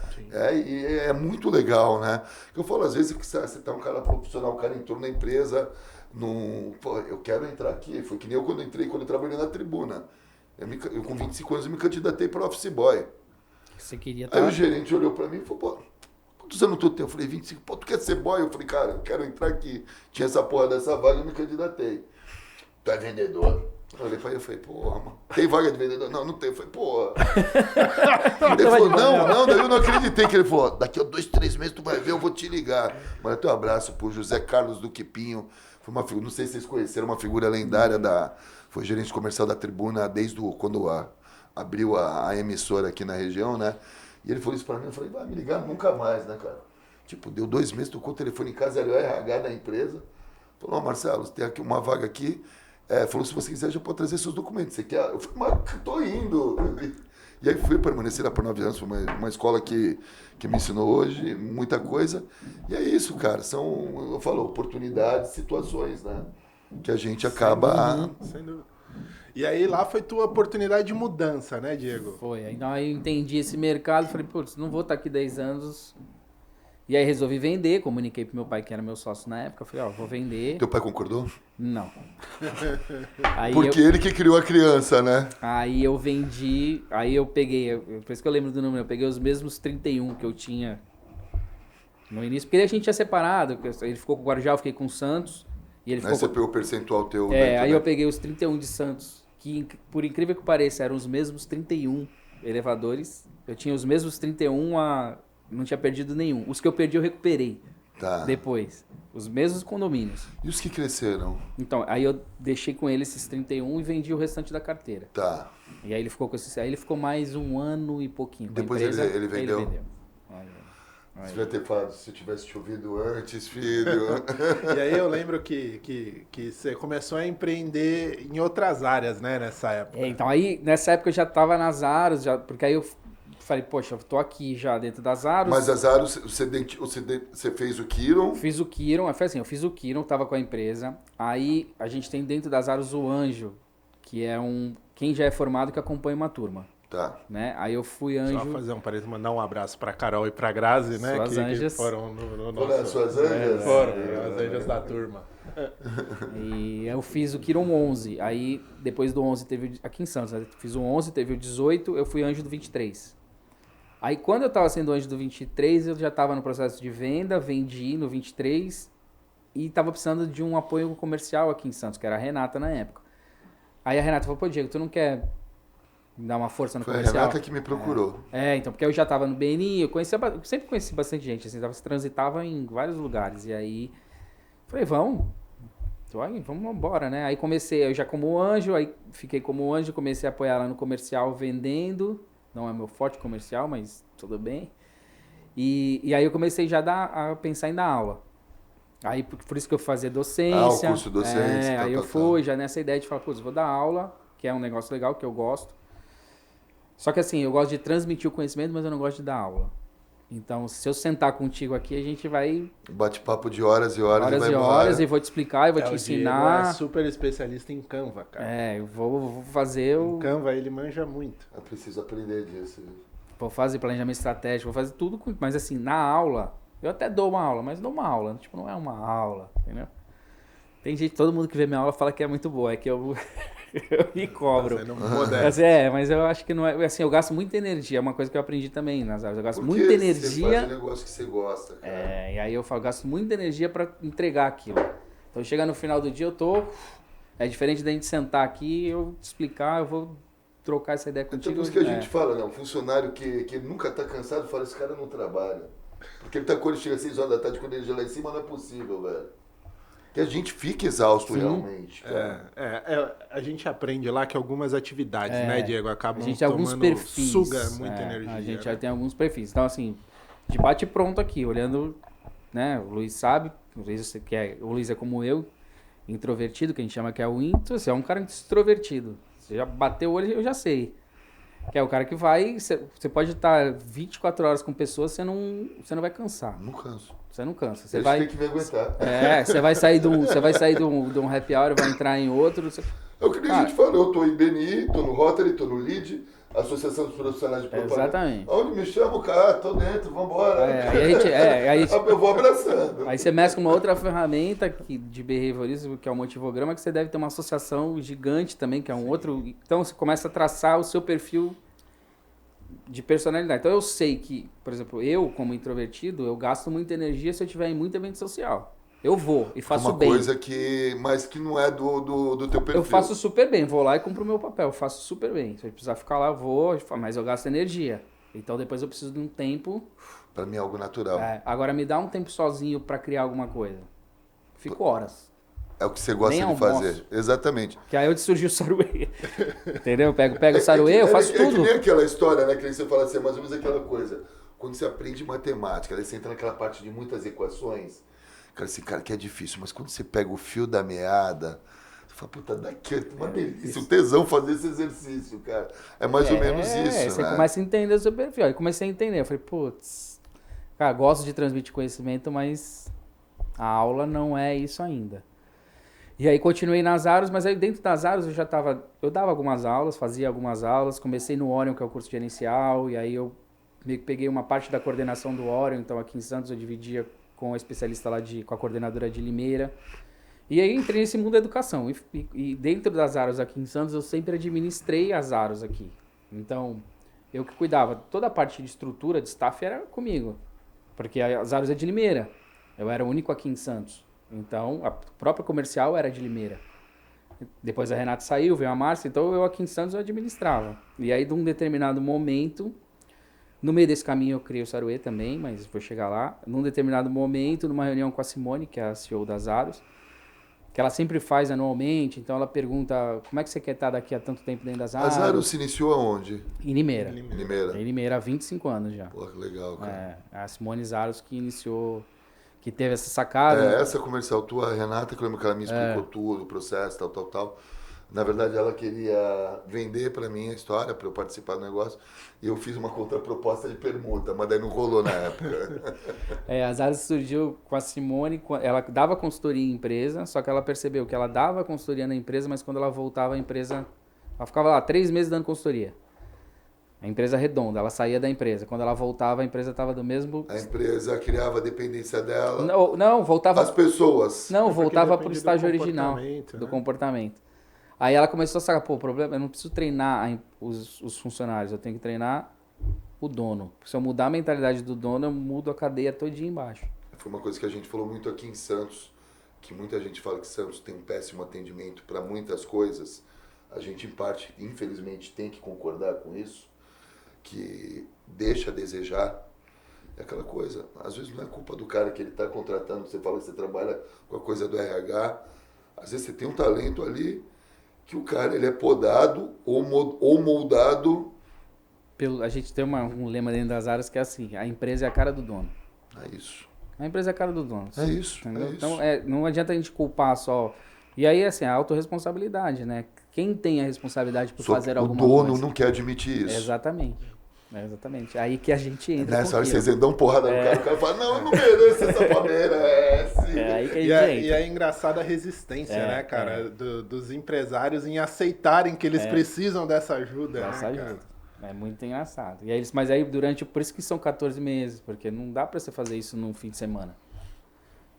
E é muito legal, né? Eu falo, às vezes, que você tá um cara profissional, o cara entrou na empresa, pô, eu quero entrar aqui. Foi que nem eu quando eu trabalhei na Tribuna. Eu com 25 anos, eu me candidatei para office boy. Você queria Aí o gerente olhou para mim e falou, pô, quantos anos tu tem? Eu falei, 25. Pô, tu quer ser boy? Eu falei, cara, eu quero entrar aqui. Tinha essa porra dessa vaga, eu me candidatei. Tu é vendedor? Eu olhei pra ele e falei, porra, mano, tem vaga de vendedor? Não, não tem. Eu falei, porra. Ele falou, não, daí eu não acreditei. Que ele falou, daqui a 2, 3 meses tu vai ver, eu vou te ligar. Mano, teu abraço pro José Carlos do Quipinho. Foi uma figura, não sei se vocês conheceram, uma figura lendária foi gerente comercial da Tribuna desde quando abriu a emissora aqui na região, né? E ele falou isso pra mim, eu falei, vai me ligar nunca mais, né, cara? Tipo, deu 2 meses, tocou o telefone em casa, era o RH da empresa. Falou, Marcelo, você tem aqui uma vaga aqui. Falou, se você quiser, já pode trazer seus documentos. Você quer? Eu falei, mas tô indo. E aí fui permanecer lá por 9 anos, foi uma escola que me ensinou hoje muita coisa. E é isso, cara, são, eu falo, oportunidades, situações, né? Que a gente acaba... Sem dúvida. E aí lá foi tua oportunidade de mudança, né, Diego? Foi, aí eu entendi esse mercado, falei, putz, não vou estar aqui 10 anos. E aí resolvi vender, comuniquei pro meu pai, que era meu sócio na época, falei, vou vender. Teu pai concordou? Não. Aí porque ele que criou a criança, né? Aí eu vendi, aí eu peguei, por isso que eu lembro do número, eu peguei os mesmos 31 que eu tinha no início, porque a gente tinha separado, ele ficou com o Guarujá, eu fiquei com o Santos. E ele ficou você pegou o percentual teu. Aí eu peguei os 31 de Santos, que por incrível que pareça, eram os mesmos 31 elevadores. Eu tinha os mesmos 31, não tinha perdido nenhum. Os que eu perdi eu recuperei depois. Os mesmos condomínios. E os que cresceram? Então, aí eu deixei com ele esses 31 e vendi o restante da carteira. Tá. E aí ele ficou com aí ele ficou mais 1 ano e pouquinho. Depois empresa, ele vendeu? Ele vendeu. Você devia ter falado, se eu tivesse te ouvido antes, filho. E aí eu lembro que você começou a empreender em outras áreas, né, nessa época. Então aí, nessa época eu já tava nas Aros, porque aí eu falei, poxa, eu tô aqui já dentro das Aros. Mas as Aros, você fez o Kiron? Fiz o Kiron, foi assim, eu fiz o Kiron, tava com a empresa. Aí a gente tem dentro das Aros o Anjo, que é quem já é formado que acompanha uma turma. Tá. Né? Aí eu fui anjo. Só fazer um parênteses, mandar um abraço pra Carol e pra Grazi, né? Suas anjas. Que foram no nosso... Foram as suas anjas? Foram, as anjas da turma. E eu fiz o Kiron 11. Aí depois do 11 teve aqui em Santos, né? Fiz o 11, teve o 18, eu fui anjo do 23. Aí quando eu tava sendo anjo do 23, eu já tava no processo de venda, vendi no 23 e tava precisando de um apoio comercial aqui em Santos, que era a Renata na época. Aí a Renata falou, pô, Diego, tu não quer dar uma força no comercial? Foi a Renata que me procurou. Então, porque eu já tava no BNI, eu sempre conheci bastante gente, assim, transitava em vários lugares. E aí, falei, vamos embora, né? Aí comecei, eu já como anjo, aí fiquei como anjo, comecei a apoiar ela no comercial, vendendo. Não é meu forte comercial, mas tudo bem. E aí eu comecei já a pensar em dar aula. Aí, por isso que eu fazia docência. O curso de docência. Aí eu fui já nessa ideia de falar, putz, vou dar aula, que é um negócio legal, que eu gosto. Só que assim, eu gosto de transmitir o conhecimento, mas eu não gosto de dar aula. Então, se eu sentar contigo aqui, a gente vai... Bate-papo de horas e horas e vai embora. Horas e vou te explicar, e vou te ensinar. O Diego é super especialista em Canva, cara. Eu vou fazer o... Em Canva ele manja muito. Eu preciso aprender disso. Vou fazer planejamento estratégico, vou fazer tudo. Mas assim, na aula, eu até dou uma aula, mas dou uma aula. Tipo, não é uma aula, entendeu? Tem gente, todo mundo que vê minha aula fala que é muito boa, é que eu me cobro. Mas eu acho que não é. Assim, eu gasto muita energia, é uma coisa que eu aprendi também nas aulas. Eu gasto muita energia. Você faz um negócio que você gosta, cara. E aí eu gasto muita energia pra entregar aquilo. Então chega no final do dia, eu tô. É diferente da gente sentar aqui, eu te explicar, eu vou trocar essa ideia contigo. Então, por isso que a gente fala, né? Um funcionário que nunca tá cansado, fala, esse cara não trabalha. Porque ele tá quando chega às 6 horas da tarde, quando ele já lá em cima, não é possível, velho. Que a gente fica exausto realmente, cara. A gente aprende lá que algumas atividades, né, Diego, acabam a gente tem alguns perfis, suga muita energia. A gente já tem alguns perfis. Então, assim, de bate pronto aqui, olhando, né, o Luiz sabe, o Luiz é como eu, introvertido, que a gente chama que é o intro, você é um cara extrovertido. Você já bateu o olho, eu já sei. Que é o cara que vai, você pode estar 24 horas com pessoas, você não vai cansar. Não canso. Você não cansa. Você tem que me aguentar. Você vai sair de um happy hour, vai entrar em outro. É o que a gente falou, eu tô em BNI, tô no Rotary, tô no LEAD, Associação dos Profissionais de Propaganda. Exatamente. Onde me chama, cara, tô dentro, vambora. Aí Eu vou abraçando. Aí você mescla uma outra ferramenta de behaviorismo, que é o motivograma, que você deve ter uma associação gigante também, que é um outro... Então você começa a traçar o seu perfil de personalidade. Então eu sei que, por exemplo, eu como introvertido, eu gasto muita energia se eu estiver em muito evento social. Eu vou e faço uma bem. Coisa que... Mas que não é do teu perfil. Eu faço super bem, vou lá e cumpro o meu papel, eu faço super bem. Se eu precisar ficar lá, eu vou, mas eu gasto energia. Então depois eu preciso de um tempo... Pra mim é algo natural. Agora me dá um tempo sozinho pra criar alguma coisa. Fico horas. É o que você gosta de fazer. Exatamente. Que aí onde surgiu o Saruê. Entendeu? Eu pego o Saruê, eu faço tudo. É que nem aquela história, né? Que você fala assim, é mais ou menos aquela coisa. Quando você aprende matemática, aí você entra naquela parte de muitas equações. Cara, esse cara que é difícil, mas quando você pega o fio da meada, você fala, puta, daqui é uma delícia, um tesão fazer esse exercício, cara. É mais ou menos isso, você né? começa a entender o seu perfil. Aí comecei a entender, eu falei, putz, cara, gosto de transmitir conhecimento, mas a aula não é isso ainda. E aí continuei nas Aros, mas aí dentro das Aros eu dava algumas aulas, fazia algumas aulas, comecei no Orion, que é o curso gerencial, e aí eu meio que peguei uma parte da coordenação do Orion, então aqui em Santos eu dividia com a especialista lá, com a coordenadora de Limeira. E aí entrei nesse mundo da educação. E dentro das Aros aqui em Santos, eu sempre administrei as Aros aqui. Então, eu que cuidava. Toda a parte de estrutura, de staff, era comigo. Porque as Aros é de Limeira. Eu era o único aqui em Santos. Então, a própria comercial era de Limeira. Depois a Renata saiu, veio a Márcia. Então, eu aqui em Santos eu administrava. E aí, de um determinado momento... No meio desse caminho eu criei o Saruê também, mas vou chegar lá. Num determinado momento, numa reunião com a Simone, que é a CEO das Aros, que ela sempre faz anualmente, então ela pergunta como é que você quer estar daqui a tanto tempo dentro das Aros. As Aros se iniciou aonde? Em Limeira. Limeira. Em Limeira há 25 anos já. Pô, que legal, cara. A Simone Zaros que iniciou, que teve essa sacada. Essa comercial tua, a Renata, que eu lembro que ela me explicou tudo, o processo, tal. Na verdade, ela queria vender pra mim a história, pra eu participar do negócio. E eu fiz uma contraproposta de permuta, mas daí não rolou na época. A Zaros surgiu com a Simone, ela dava consultoria em empresa, só que ela percebeu que ela dava consultoria na empresa, mas quando ela voltava, a empresa... Ela ficava lá 3 meses dando consultoria. A empresa redonda, ela saía da empresa. Quando ela voltava, a empresa estava do mesmo... A empresa criava a dependência dela. Não, voltava... As pessoas. Não, voltava pro estágio do original do comportamento. Aí ela começou a sacar, o problema, eu não preciso treinar os funcionários, eu tenho que treinar o dono. Se eu mudar a mentalidade do dono, eu mudo a cadeia todinha embaixo. Foi uma coisa que a gente falou muito aqui em Santos, que muita gente fala que Santos tem um péssimo atendimento para muitas coisas. A gente, em parte, infelizmente, tem que concordar com isso, que deixa a desejar. É aquela coisa, às vezes não é culpa do cara que ele está contratando, você fala que você trabalha com a coisa do RH, às vezes você tem um talento ali, que o cara ele é podado ou moldado. A gente tem um lema dentro das áreas que é assim, a empresa é a cara do dono. É isso. A empresa é a cara do dono. É isso. Entendeu? É isso. Então não adianta a gente culpar só. E aí, assim, a autorresponsabilidade, né? Quem tem a responsabilidade por fazer alguma coisa? O dono não quer admitir isso. Exatamente. Aí que a gente entra. Nessa hora vocês dão porrada no cara, o cara fala, não, eu não mereço essa padeira. É aí que a gente entra. entra. E é engraçada a resistência, né, cara, dos empresários em aceitarem que eles precisam dessa ajuda. Dessa né, ajuda. É muito engraçado. E aí, mas aí por isso que são 14 meses, porque não dá pra você fazer isso num fim de semana.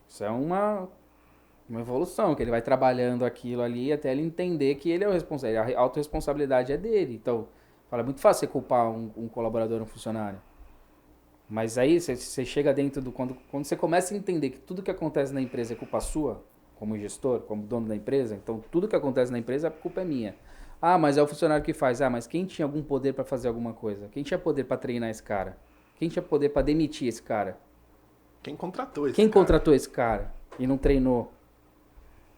Isso é uma evolução, que ele vai trabalhando aquilo ali até ele entender que ele é o responsável. A autorresponsabilidade é dele. Então, é muito fácil você culpar um colaborador, um funcionário. Mas aí você chega dentro do... Quando você começa a entender que tudo que acontece na empresa é culpa sua, como gestor, como dono da empresa, então tudo que acontece na empresa, a culpa é minha. Ah, mas é o funcionário que faz. Ah, mas quem tinha algum poder para fazer alguma coisa? Quem tinha poder para treinar esse cara? Quem tinha poder para demitir esse cara? Quem contratou esse Quem cara? contratou esse cara e não treinou?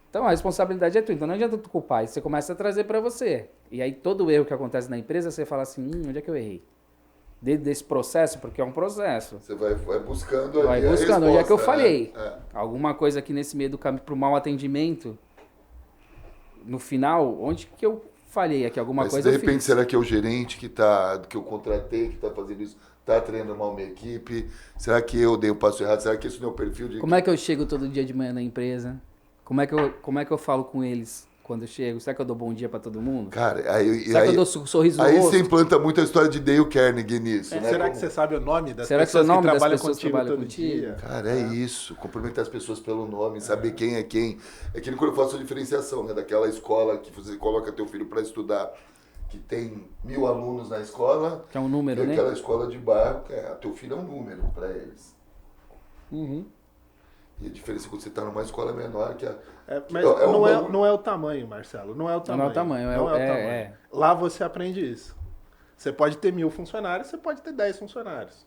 Então a responsabilidade é tua. Então não adianta tu culpar. E você começa a trazer para você. E aí todo erro que acontece na empresa, você fala assim, onde é que eu errei? Dentro desse processo, porque é um processo. Você vai buscando ali Vai buscando, onde é que eu resposta, falhei? né? Alguma coisa aqui nesse meio do caminho pro mau atendimento. No final, onde que eu falhei aqui? Alguma Mas coisa de eu repente, fiz. será que é o gerente que eu contratei, que está fazendo isso, está treinando mal minha equipe? Será que eu dei o passo errado? Será que esse não é o perfil de... Como é que eu chego todo dia de manhã na empresa? Como é que eu falo com eles? quando eu chego? Será que eu dou bom dia pra todo mundo? Cara, aí... Será que eu dou sorriso no Aí rosto? você implanta muito a história de Dale Carnegie nisso, né? Será que Como- você sabe o nome das Será que pessoas o nome que das trabalham pessoas que contigo trabalham todo contigo? dia? Cara, é isso. Cumprimentar as pessoas pelo nome, saber quem é quem. É que quando eu faço a diferenciação, né? Daquela escola que você coloca teu filho para estudar, que tem 1000 alunos na escola. Que é um número, e né? aquela escola de bairro, que é, teu filho é um número para eles. Uhum. E a diferença é quando você está numa escola menor, que Mas É um não, é, bagulho- não é o tamanho, Marcelo. Não é o tamanho. Não é o tamanho, Não é o é- tamanho. é. Lá você aprende isso. Você pode ter 1000 funcionários, você pode ter 10 funcionários.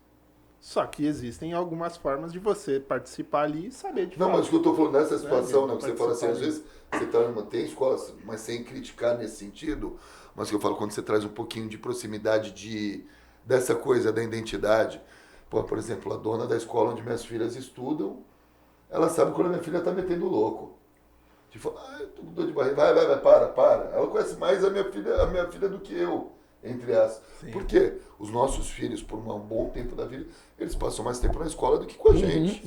Só que existem algumas formas de você participar ali e saber de Não, fato. mas o que eu estou falando nessa situação, né? Que você fala assim, às Participar vezes você tá numa, tem escolas, mas sem criticar nesse sentido, mas que eu falo quando você traz um pouquinho de proximidade dessa coisa da identidade. Pô, por exemplo, a dona da escola onde minhas filhas estudam, ela sabe quando a minha filha tá metendo louco. Tipo, eu tô com dor de barriga, vai, para. Ela conhece mais a minha filha do que eu, entre as. Sim. Por quê? Os nossos filhos, por um bom tempo da vida, eles passam mais tempo na escola do que com a gente.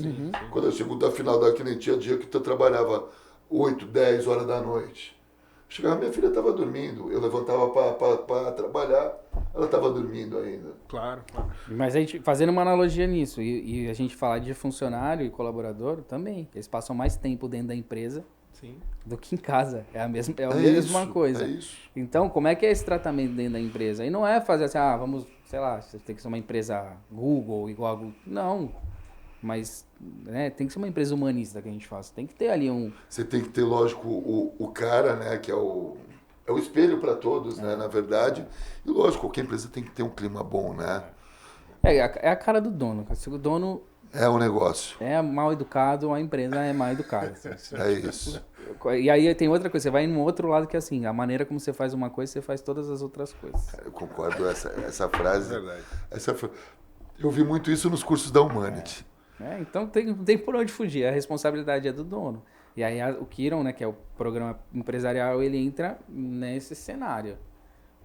Quando eu chego da final da que nem tinha dia que eu trabalhava 8, 10 horas da noite. Chegava, minha filha estava dormindo, eu levantava para trabalhar, ela estava dormindo ainda. Claro. Mas a gente, fazendo uma analogia nisso, e a gente falar de funcionário e colaborador também, eles passam mais tempo dentro da empresa Sim. do que em casa. É a mesma isso, coisa. É isso. Então, como é que é esse tratamento dentro da empresa? E não é fazer assim, vamos, sei lá, você tem que ser uma empresa Google, igual a Google. Não. Mas, né, tem que ser uma empresa humanista que a gente faça. Tem que ter ali um... Você tem que ter, lógico, o cara, né, que é o espelho para todos, né, na verdade. E, lógico, qualquer empresa tem que ter um clima bom, né? É a cara do dono. Se o dono É um negócio. é mal educado, a empresa é mal educada. É isso. E aí tem outra coisa, você vai no outro lado que é assim, a maneira como você faz uma coisa, você faz todas as outras coisas. Eu concordo essa frase. É verdade. Eu vi muito isso nos cursos da Humanity. Então não tem por onde fugir, a responsabilidade é do dono. E aí o Kiron, né, que é o programa empresarial, ele entra nesse cenário.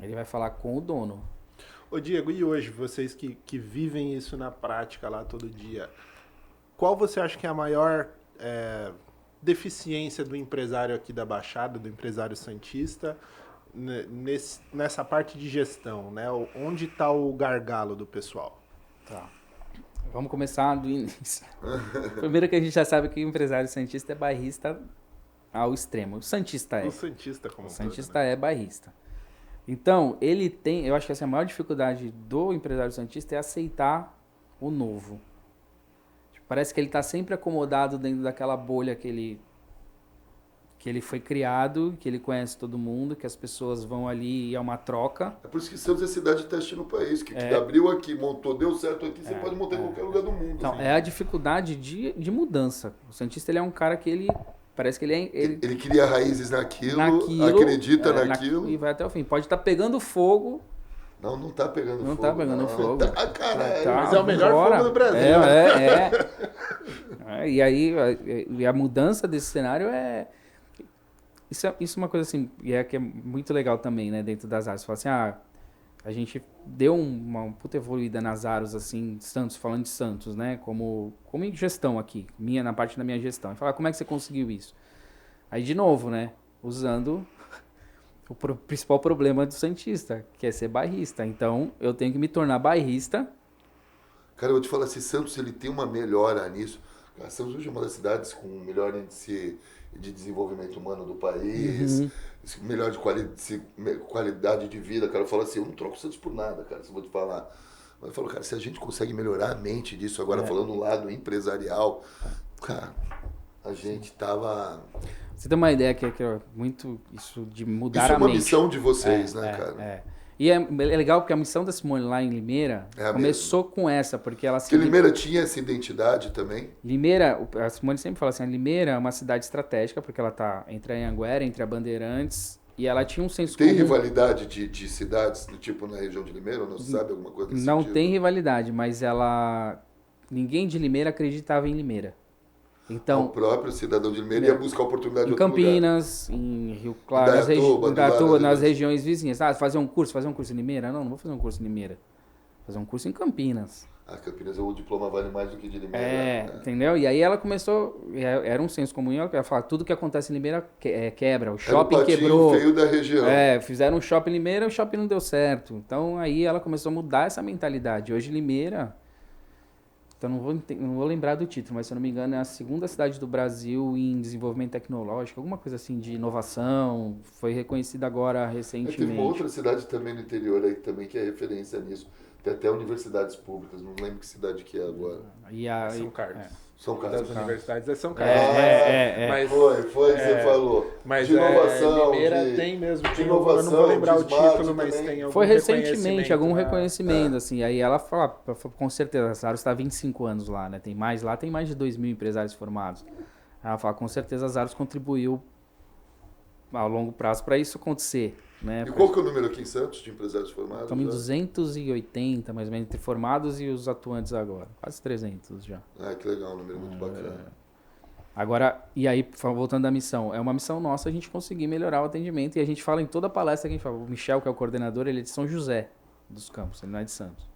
Ele vai falar com o dono. Ô Diego, e hoje, vocês que vivem isso na prática lá todo dia, qual você acha que é a maior deficiência do empresário aqui da Baixada, do empresário santista, nessa parte de gestão, né? Onde está o gargalo do pessoal? Tá. Vamos começar do início. Primeiro que a gente já sabe que o empresário santista é bairrista ao extremo. O santista é. O santista como O um todo, santista né? é bairrista. Então, ele tem... Eu acho que essa é a maior dificuldade do empresário santista é aceitar o novo. Parece que ele está sempre acomodado dentro daquela bolha que ele foi criado, que ele conhece todo mundo, que as pessoas vão ali e é uma troca. É por isso que Santos é cidade de teste no país. Que abriu aqui, montou, deu certo aqui, você pode montar em qualquer lugar do mundo. Então, é a dificuldade de mudança. O santista ele é um cara que ele... Parece que Ele cria raízes naquilo, naquilo, acredita naquilo. E vai até o fim. Pode estar pegando fogo. Não tá pegando fogo. Não tá pegando fogo. Tá, caralho. Tá, Mas é o melhor bora. fogo do Brasil. E aí, a mudança desse cenário é... Isso é uma coisa assim, e que é muito legal também, né, dentro das áreas. Você fala assim, a gente deu uma puta evoluída nas áreas, assim, Santos, falando de Santos, né, como em gestão aqui, na parte da minha gestão. E falar, como é que você conseguiu isso? Aí, de novo, né, usando o principal problema do santista, que é ser bairrista. Então, eu tenho que me tornar bairrista. Cara, eu vou te falar, se Santos ele tem uma melhora nisso. Cara, Santos hoje é uma das cidades com o melhor índice de desenvolvimento humano do país, melhor de qualidade de vida. Cara, eu falo assim, eu não troco Santos por nada, cara, se eu vou te falar. Mas eu falo, cara, se a gente consegue melhorar a mente disso, agora falando do lado empresarial, cara, a gente tava... Você tem uma ideia que é muito isso de mudar Isso é a uma mente. missão de vocês, né, cara? E é legal porque a missão da Simone lá em Limeira começou com essa, porque ela... Porque Limeira tinha essa identidade também. Limeira, a Simone sempre fala assim, a Limeira é uma cidade estratégica, porque ela está entre a Anhanguera, entre a Bandeirantes, e ela tinha um senso Tem comum. rivalidade de cidades, do tipo na região de Limeira, ou não se sabe alguma coisa desse Não sentido? tem rivalidade, mas ninguém de Limeira acreditava em Limeira. Então, O próprio cidadão de Limeira ia buscar oportunidade em em outro lugar. Campinas, em Rio Claro, Indaiatuba, nas regiões vizinhas. Fazer um curso em Limeira? Não vou fazer um curso em Limeira. Vou fazer um curso em Campinas. A Campinas, o diploma vale mais do que de Limeira. Entendeu? E aí ela começou, era um senso comum, ela falava, tudo que acontece em Limeira quebra, o shopping Era o patinho quebrou. feio da região. Fizeram um shopping em Limeira, o shopping não deu certo. Então aí ela começou a mudar essa mentalidade. Hoje Limeira, então não vou lembrar do título, mas se eu não me engano é a segunda cidade do Brasil em desenvolvimento tecnológico, alguma coisa assim de inovação, foi reconhecida agora recentemente. Teve uma outra cidade também no interior aí também que é referência nisso. Tem até universidades públicas, não lembro que cidade que é agora. São Carlos. São Carlos. Das universidades é São Carlos. Mas foi que você falou. Mas de inovação. Limeira tem mesmo. De inovação, eu não vou lembrar o de smart título, mas também. tem algum Foi recentemente, algum né? reconhecimento, assim. Aí ela fala, com certeza, a Zaros está há 25 anos lá, né? Tem mais de 2.000 empresários formados. Ela fala, com certeza a Zaros contribuiu a longo prazo para isso acontecer. Né? E qual que é o número aqui em Santos de empresários formados? Estamos em 280, mais ou menos, entre formados e os atuantes agora. Quase 300 já. Que legal, um número muito bacana. Agora, e aí, voltando à missão, é uma missão nossa a gente conseguir melhorar o atendimento, e a gente fala em toda palestra que a gente fala, o Michel, que é o coordenador, ele é de São José dos Campos, ele não é de Santos.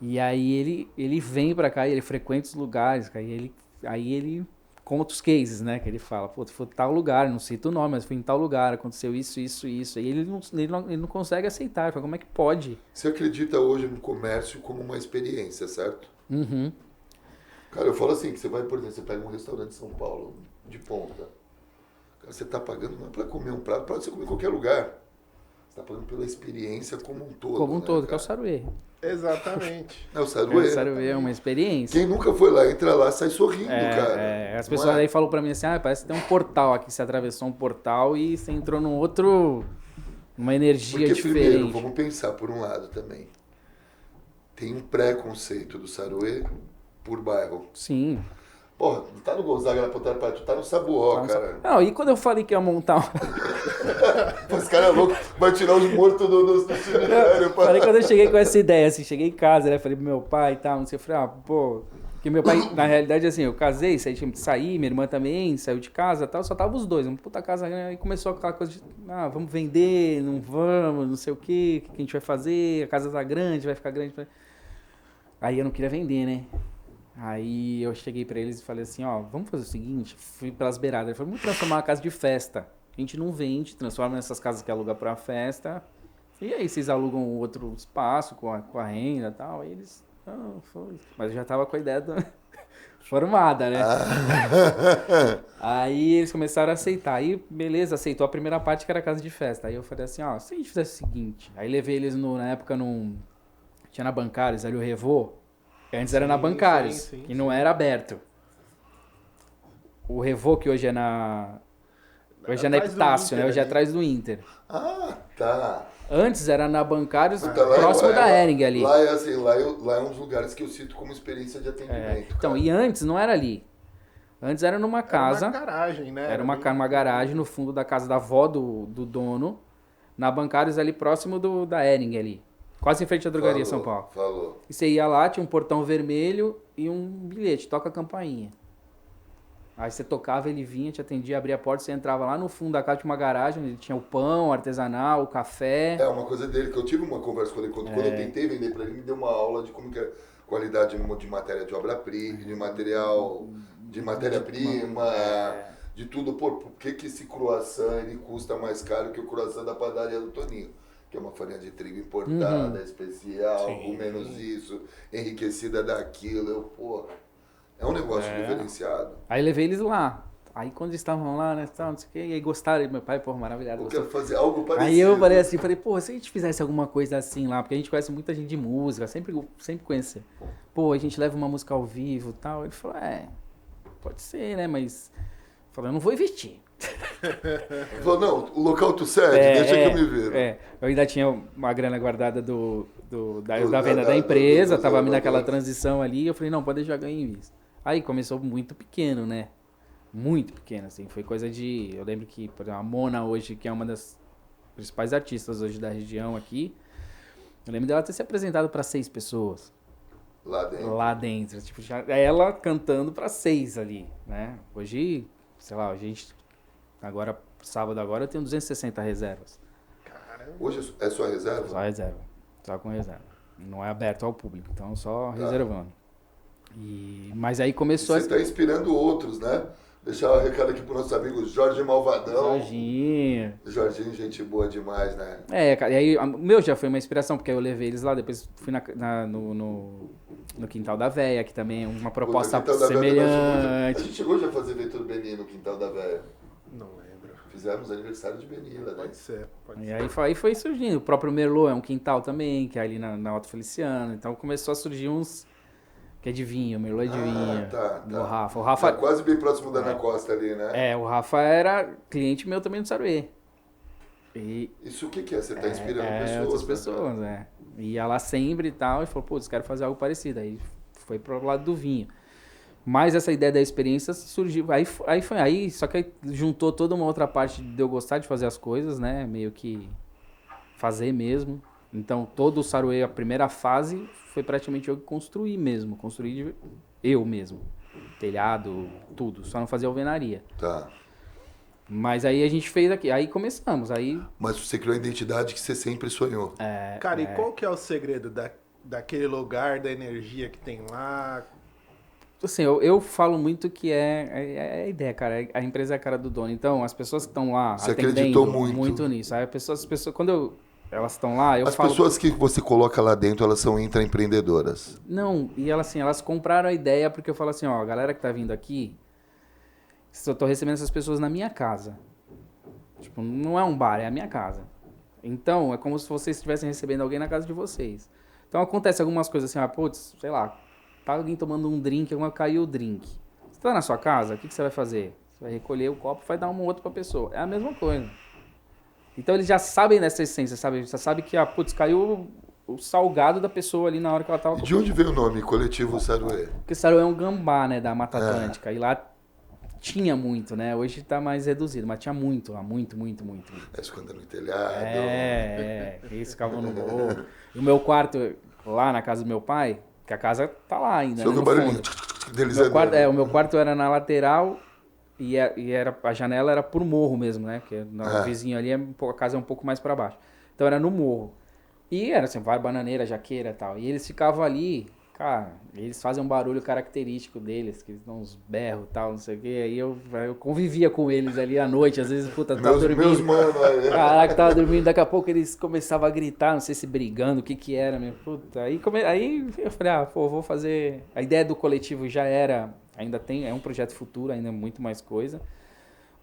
E aí ele vem pra cá e ele frequenta os lugares, aí ele conta os cases, né, que ele fala, pô, tu foi em tal lugar, não cito o nome, mas fui em tal lugar, aconteceu isso, aí ele não consegue aceitar, ele fala, como é que pode? Você acredita hoje no comércio como uma experiência, certo? Uhum. Cara, eu falo assim, que você vai, por exemplo, você pega um restaurante em São Paulo, de ponta. Cara, você tá pagando não é pra comer um prato, pra você comer em qualquer lugar. Você tá pagando pela experiência como um todo. Como um todo, cara? que é o Saruê. Exatamente. É o Saruê. O Saruê é uma experiência. Quem nunca foi lá, entra lá, sai sorrindo, cara. As pessoas aí falam pra mim assim, parece que tem um portal aqui, você atravessou um portal e você entrou num outro, uma energia Porque, diferente. primeiro, vamos pensar por um lado também. Tem um preconceito do Saruê por bairro. Sim. Porra, não tá no Gonzaga na Ponta Praia, tu tá no Sabuó, cara. Não, e quando eu falei que ia montar... Esse cara é louco, vai tirar os mortos do cemitério. Falei quando eu cheguei com essa ideia, assim, cheguei em casa, né, falei pro meu pai e tal, não sei, eu falei, pô... Porque meu pai, na realidade, assim, eu casei, saí, minha irmã também saiu de casa e tal, só tava os dois, uma puta casa, aí começou aquela coisa de, vamos vender, não vamos, não sei o que a gente vai fazer, a casa tá grande, vai ficar grande. Aí eu não queria vender, né? Aí eu cheguei pra eles e falei assim, vamos fazer o seguinte, fui pelas beiradas, ele falou, vamos transformar uma casa de festa. A gente não vende, transforma nessas casas que aluga pra festa, e aí vocês alugam outro espaço com a renda e tal, aí eles, foi. Mas eu já tava com a ideia formada, né? Aí eles começaram a aceitar, aí beleza, aceitou a primeira parte que era a casa de festa, aí eu falei assim, se a gente fizesse o seguinte, aí levei eles na época tinha na Bancários, ali o Revô. Antes era na Bancários, que não era aberto. O Revô, que hoje é na Epitácio, né? Hoje é atrás do Inter. Ah, tá. Antes era na Bancários, próximo da Hering ali. Lá é assim, lá é um dos lugares que eu cito como experiência de atendimento. Então, e antes não era ali. Antes era numa casa. Era uma garagem, né? Era uma garagem no fundo da casa da avó do dono. Na Bancários ali próximo da Hering ali. Quase em frente à drogaria São Paulo. Falou. E você ia lá, tinha um portão vermelho e um bilhete, toca a campainha. Aí você tocava, ele vinha, te atendia, abria a porta, você entrava lá no fundo da casa, tinha uma garagem, onde tinha o pão, o artesanal, o café. É uma coisa dele, que eu tive uma conversa com ele, quando eu tentei vender para ele, me deu uma aula de como que é qualidade de matéria de obra-prima, de material, de matéria-prima, de tudo. Por que esse croissant ele custa mais caro que o croissant da padaria do Toninho? Que é uma farinha de trigo importada, especial, com menos isso, enriquecida daquilo. É um negócio diferenciado. Aí levei eles lá. Aí quando eles estavam lá, né, não sei o quê, e aí gostaram, meu pai, maravilhado. Eu quero fazer algo parecido. Aí eu falei assim, se a gente fizesse alguma coisa assim lá, porque a gente conhece muita gente de música, sempre conhecer. A gente leva uma música ao vivo e tal. Ele falou, pode ser, né, mas... Eu falei, eu não vou investir. Ele falou, não, o local tu cede, deixa que eu me viro. Eu ainda tinha uma grana guardada da venda da empresa, tava naquela transição ali, eu falei, não, pode deixar ganhar em vista. Aí começou muito pequeno, né? Muito pequeno, assim, foi coisa de... Eu lembro que, por exemplo, a Mona hoje, que é uma das principais artistas hoje da região aqui, eu lembro dela ter se apresentado para 6 pessoas. Lá dentro. Tipo, ela cantando para 6 ali, né? Hoje, sei lá, a gente... Agora, sábado agora, eu tenho 260 reservas. Caramba. Hoje é só reserva? Só reserva. Só com reserva. Não é aberto ao público, então só reservando. Mas aí começou... Você está inspirando outros, né? Deixar um recado aqui pro nosso amigo Jorge Malvadão. Jorginho, gente boa demais, né? cara, e aí o meu já foi uma inspiração, porque aí eu levei eles lá, depois fui no Quintal da Véia, que também é uma proposta semelhante. A gente chegou já a fazer Ventura Beni no Quintal da Véia. Não lembro. Fizemos aniversário de Beni lá, né? Pode ser. E aí foi surgindo. O próprio Merlot é um quintal também, que é ali na Alto Feliciano. Então começou a surgir uns que é de vinho, Merlot é de vinho. Tá. O Rafa Tá quase bem próximo da Ana Costa ali, né? o Rafa era cliente meu também do Saruê. Isso o que é? Você tá inspirando pessoas. Outras pessoas, né? Ia lá sempre e tal, e falou, putz, quero fazer algo parecido. Aí foi pro lado do vinho. Mas essa ideia da experiência surgiu. Aí só que aí juntou toda uma outra parte de eu gostar de fazer as coisas, né? Meio que fazer mesmo. Então, todo o Saruê, a primeira fase, foi praticamente eu que construí mesmo. Construí eu mesmo. Telhado, tudo. Só não fazia alvenaria. Tá. Mas aí a gente fez aqui. Aí começamos. Mas você criou a identidade que você sempre sonhou. Cara, e qual que é o segredo daquele lugar, da energia que tem lá? Assim, eu falo muito que é a ideia, cara. A empresa é a cara do dono. Então, as pessoas que estão lá Você atendendo acreditou muito nisso. Aí as pessoas quando elas estão lá, eu As falo... pessoas que você coloca lá dentro, elas são intraempreendedoras. Não, e elas compraram a ideia porque eu falo assim, ó, a galera que tá vindo aqui, eu tô recebendo essas pessoas na minha casa. Tipo, não é um bar, é a minha casa. Então, é como se vocês estivessem recebendo alguém na casa de vocês. Então, acontece algumas coisas assim, putz, sei lá, tá alguém tomando um drink, caiu o drink. Você tá na sua casa, o que você vai fazer? Você vai recolher o copo e vai dar um outro pra pessoa. É a mesma coisa. Então, eles já sabem dessa essência, sabe? Você sabe que, putz, caiu o salgado da pessoa ali na hora que ela tava... De onde veio o nome Coletivo Saruê? Porque Saruê é um gambá, né, da Mata Atlântica. E lá tinha muito, né? Hoje tá mais reduzido, mas tinha muito lá, muito. Escondendo no telhado. Eles ficavam no morro. E o meu quarto, lá na casa do meu pai, que a casa tá lá ainda, Você ouve o barulhinho deles o meu quarto era na lateral e a janela era por morro mesmo, né? Porque o vizinho ali, a casa é um pouco mais para baixo. Então era no morro. E era assim, várias bananeiras, jaqueira e tal. E eles ficavam ali, cara, eles fazem um barulho característico deles, que eles dão uns berros e tal, não sei o quê. Aí eu convivia com eles ali à noite, às vezes, puta, tava dormindo. Meus mano, Caraca, tava dormindo, daqui a pouco eles começavam a gritar, não sei se brigando, o que era, meu. Puta, aí eu falei, vou fazer... A ideia do coletivo já era, ainda tem, é um projeto futuro, ainda é muito mais coisa.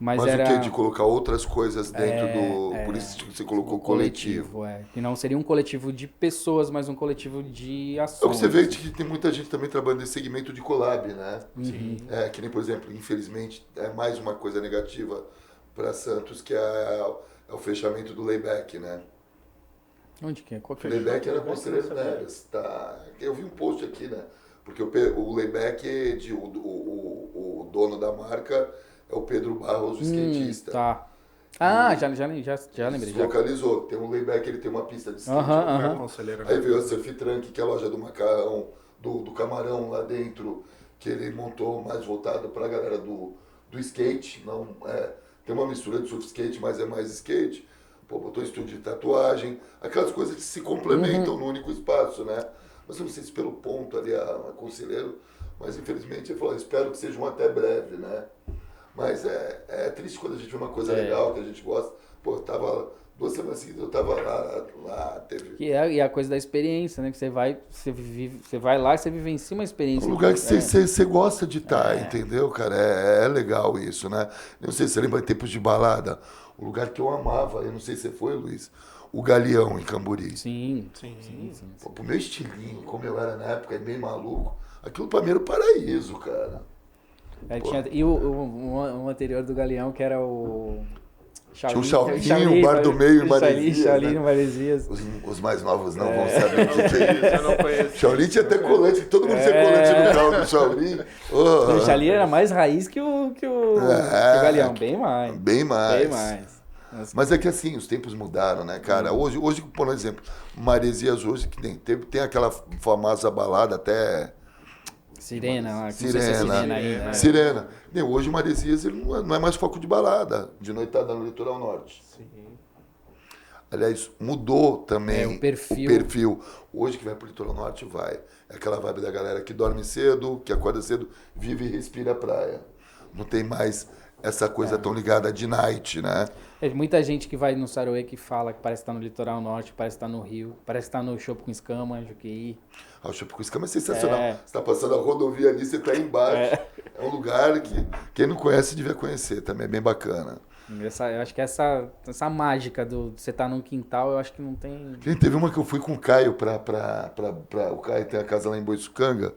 Mas era... o quê? De colocar outras coisas dentro do... Por isso que você colocou coletivo. Que não seria um coletivo de pessoas, mas um coletivo de ações. É o que você vê que tem muita gente também trabalhando nesse segmento de collab, né? Sim. Que nem, por exemplo, infelizmente, é mais uma coisa negativa para Santos, que é o fechamento do Layback, né? Onde que é? Qual que é? O Layback era Conselheiro Neves, tá? Eu vi um post aqui, né? Porque o Layback, o dono da marca... É o Pedro Barros, o skatista. Tá. Já lembrei. Se localizou. Tem um layback, ele tem uma pista de skate. Aí veio a Surf Trunk, que é a loja do macarrão, do camarão lá dentro, que ele montou mais voltado para a galera do skate. Não, tem uma mistura de surf skate, mas é mais skate. Botou estúdio de tatuagem. Aquelas coisas que se complementam no único espaço, né? Mas eu não sei se pelo ponto ali, a conselheiro, mas infelizmente ele falou, espero que sejam até breve, né? Mas é triste quando a gente vê uma coisa legal, que a gente gosta. Pô, eu tava 2 semanas seguidas, eu tava lá teve... E a coisa da experiência, né? Que você vai lá e você vivencia uma experiência. É um lugar que você gosta de estar, entendeu, cara? É legal isso, né? Não sei se você lembra de tempos de balada. O lugar que eu amava, eu não sei se você foi, Luiz, o Galeão, em Camburi. Sim. Pô, pro meu estilinho, como eu era na época, bem maluco, aquilo pra mim era o paraíso, cara. E o anterior do Galeão, que era o... Tinha o Chalquinho, o Bar do Meio em Maresias. Né? Maresias. Os mais novos não vão saber o que é isso. Eu não conheço. Shaolin tinha até colete, todo mundo tinha colete no carro do Shaolin. O Shaolin era mais raiz que o Galeão, bem mais. Bem mais. Bem mais. Mas é que assim, os tempos mudaram, né, cara? Hoje, por exemplo, Maresias hoje, que tem aquela famosa balada até... Sirena lá. Sirena. Hoje Maresias ele não é mais foco de balada, de noitada no litoral norte. Sim. Aliás, mudou também o perfil. o perfil. Hoje que vai pro litoral norte, vai. É aquela vibe da galera que dorme cedo, que acorda cedo, vive e respira a praia. Não tem mais essa coisa tão ligada de night, né? Muita gente que vai no Saruê que fala que parece estar no litoral norte, parece estar no Rio, parece estar no Chopp com Escama, Juqueí. O Chopp com Escama é sensacional. Você tá passando a rodovia ali, você tá aí embaixo. É um lugar que quem não conhece devia conhecer também, é bem bacana. Eu acho que essa mágica de você estar num quintal, eu acho que não tem... Teve uma que eu fui com o Caio o Caio tem a casa lá em Boiçucanga.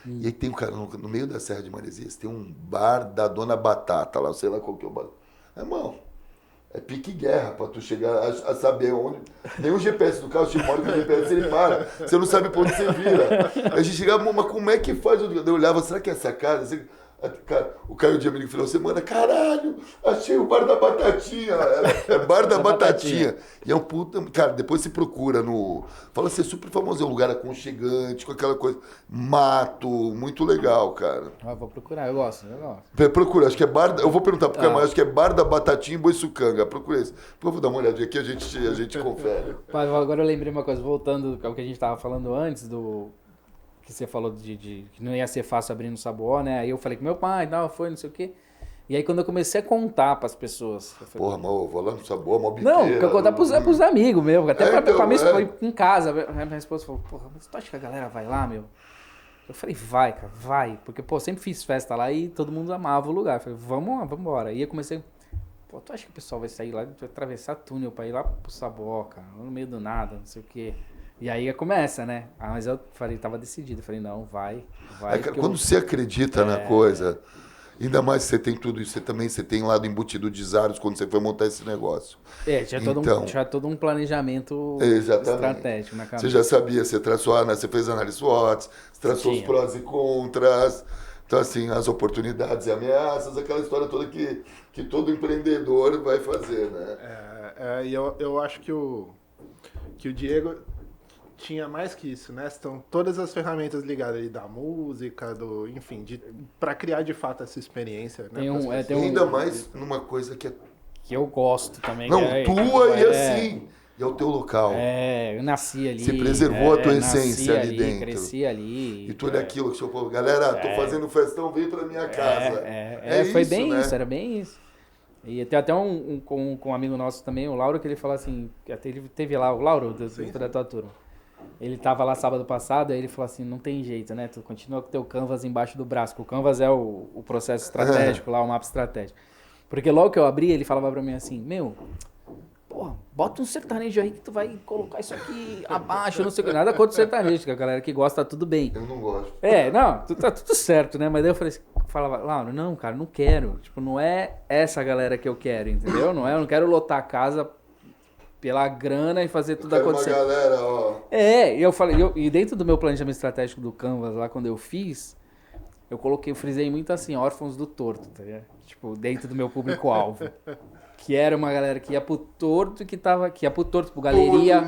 E aí tem um cara no meio da Serra de Maresias, tem um bar da Dona Batata lá, sei lá qual que é o bar. Irmão, é pique guerra pra tu chegar a saber onde. Nem o GPS do carro te mostra que o GPS ele para. Você não sabe pra onde você vira. A gente chegava, mas como é que faz? Eu olhava, será que é essa casa? Cara, o Caio de Amigo final de semana, caralho, achei o Bar da Batatinha. É Bar da Batatinha. E é um puta. Cara, depois se procura no. Fala assim, é super famoso, é um lugar aconchegante, com aquela coisa. Mato, muito legal, cara. Vou procurar, eu gosto. Procura, acho que é Bar. Eu vou perguntar porque mas acho que é Bar da Batatinha em Boiçucanga. Procura isso. Depois eu vou dar uma olhadinha aqui, a gente confere. Agora eu lembrei uma coisa, voltando ao que a gente tava falando antes do. Que você falou de que não ia ser fácil abrir no Sabuó, né? Aí eu falei com meu pai, não, foi, não sei o quê. E aí quando eu comecei a contar pras pessoas... Eu falei, porra, eu vou lá no Sabuó, mó biteira. Não, porque eu contar pros amigos mesmo, até pra minha esposa, em casa. Minha esposa falou, porra, mas tu acha que a galera vai lá, meu? Eu falei, vai, cara, vai. Porque, pô, sempre fiz festa lá e todo mundo amava o lugar. Eu falei, vamos lá, vamos embora. E eu comecei, pô, tu acha que o pessoal vai sair lá, vai atravessar túnel pra ir lá pro Sabuó, cara, no meio do nada, não sei o quê. E aí começa, né? Mas eu falei, tava decidido. Eu falei, não, vai. Quando você acredita na coisa, ainda mais você tem tudo isso, você tem lado embutido de Zaros quando você foi montar esse negócio. Tinha todo um planejamento estratégico na cabeça. Você já sabia, você traçou, você fez análise SWOT, você traçou os prós e contras. Então, assim, as oportunidades e ameaças, aquela história toda que todo empreendedor vai fazer, né? E eu acho que o Diego tinha mais que isso, né? Estão todas as ferramentas ligadas ali da música, enfim, para criar de fato essa experiência, né? Ainda mais numa coisa que eu gosto também. Não, tua e assim. E é o teu local. Eu nasci ali. Você preservou a tua essência ali dentro. Cresci ali. E tudo aquilo que o povo, galera, tô fazendo festão, vem pra minha casa. Foi isso, bem né? isso, era bem isso. E tem até com um amigo nosso também, o Lauro, que ele fala assim, ele teve lá, o Lauro, da tua turma. Ele tava lá sábado passado, aí ele falou assim, não tem jeito, né? Tu continua com o teu Canvas embaixo do braço, porque o Canvas é o processo estratégico lá, o mapa estratégico. Porque logo que eu abri, ele falava pra mim assim, porra, bota um sertanejo aí que tu vai colocar isso aqui abaixo, não sei o que. Nada contra o sertanejo, que a galera que gosta tá tudo bem. Eu não gosto. Tá tudo certo, né? Mas daí eu falava, Lauro, não, cara, não quero. Tipo, não é essa galera que eu quero, entendeu? Eu não quero lotar a casa pela grana e fazer tudo acontecer. Uma galera, ó. E eu falei, e dentro do meu planejamento estratégico do Canvas, lá quando eu fiz, eu frisei muito assim, órfãos do torto, tá ligado? Tipo, dentro do meu público-alvo. Que era uma galera que ia pro torto, que ia pro torto, pro galeria.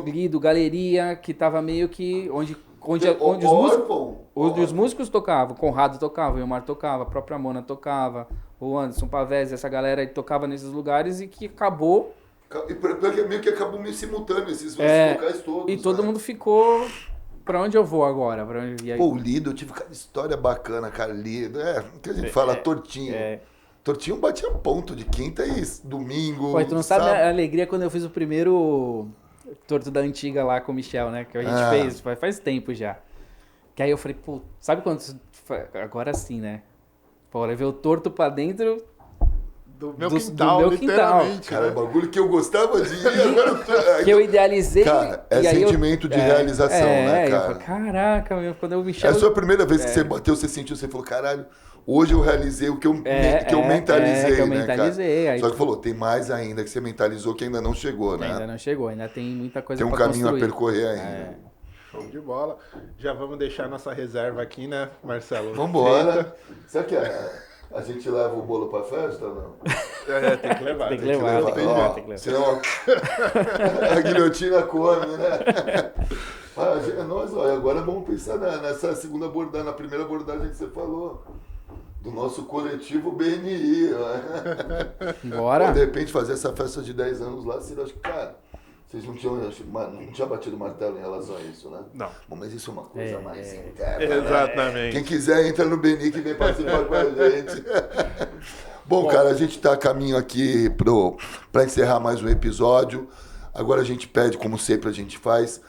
Lido, galeria, que tava meio que onde os músicos tocavam, o Conrado tocava, o Ilmar tocava, a própria Mona tocava, o Anderson Pavese, essa galera aí tocava nesses lugares e que acabou. E meio que acabou meio simultâneo esses locais todos. E todo mundo ficou. Pra onde eu vou agora? Pô, o Lido, eu tive uma história bacana, cara. Lido, que a gente fala, tortinho. Tortinho batia ponto de quinta e domingo. Pô, tu não sabe a alegria quando eu fiz o primeiro torto da antiga lá com o Michel, né? Que a gente fez faz tempo já. Que aí eu falei, pô, sabe quando. Agora sim, né? Pô, levei o torto pra dentro. Do meu quintal, literalmente. Cara, é bagulho que eu gostava de ir, agora que eu idealizei. Cara, sentimento de realização, né, cara? Eu falei, caraca, meu, quando eu me chamo... É a sua primeira vez que você bateu, você sentiu, você falou, caralho, hoje eu realizei o que eu mentalizei, que eu né, mentalizei. cara? Aí, só que falou, tem mais ainda que você mentalizou que ainda não chegou, né? Ainda não chegou, ainda tem muita coisa pra construir. Tem um caminho a percorrer ainda. Show de bola. Já vamos deixar nossa reserva aqui, né, Marcelo? Vambora. Será que a gente leva o bolo pra festa ou não? Tem que levar. Tem que levar. Senão a guilhotina come, né? Nós, agora vamos pensar nessa segunda abordagem, na primeira abordagem que você falou. do nosso coletivo BNI. Bora. De repente fazer essa festa de 10 anos lá, você acha que, cara, vocês não tinham batido martelo em relação a isso, né? Não. Bom, mas isso é uma coisa mais interna. Né? Exatamente. Quem quiser entra no BNI que vem participar com a gente. Bom, cara, a gente está a caminho aqui para encerrar mais um episódio. Agora a gente pede, como sempre a gente faz,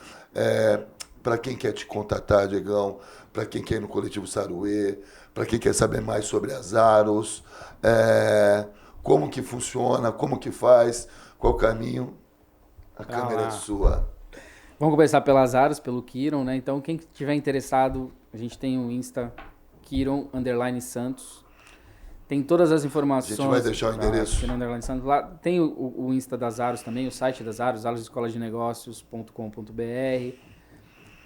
para quem quer te contatar, Diegão, para quem quer ir no Coletivo Saruê, para quem quer saber mais sobre as Aros, como que funciona, como que faz, qual o caminho, a câmera é sua. Vamos começar pelas Aros, pelo Kiron, né? Então, quem tiver interessado, a gente tem o Insta Kiron_Santos. Tem todas as informações. A gente vai deixar o endereço. Kiron_Santos. Lá tem o Insta das Aros também, o site das Aros, arosescoladenegócios.com.br.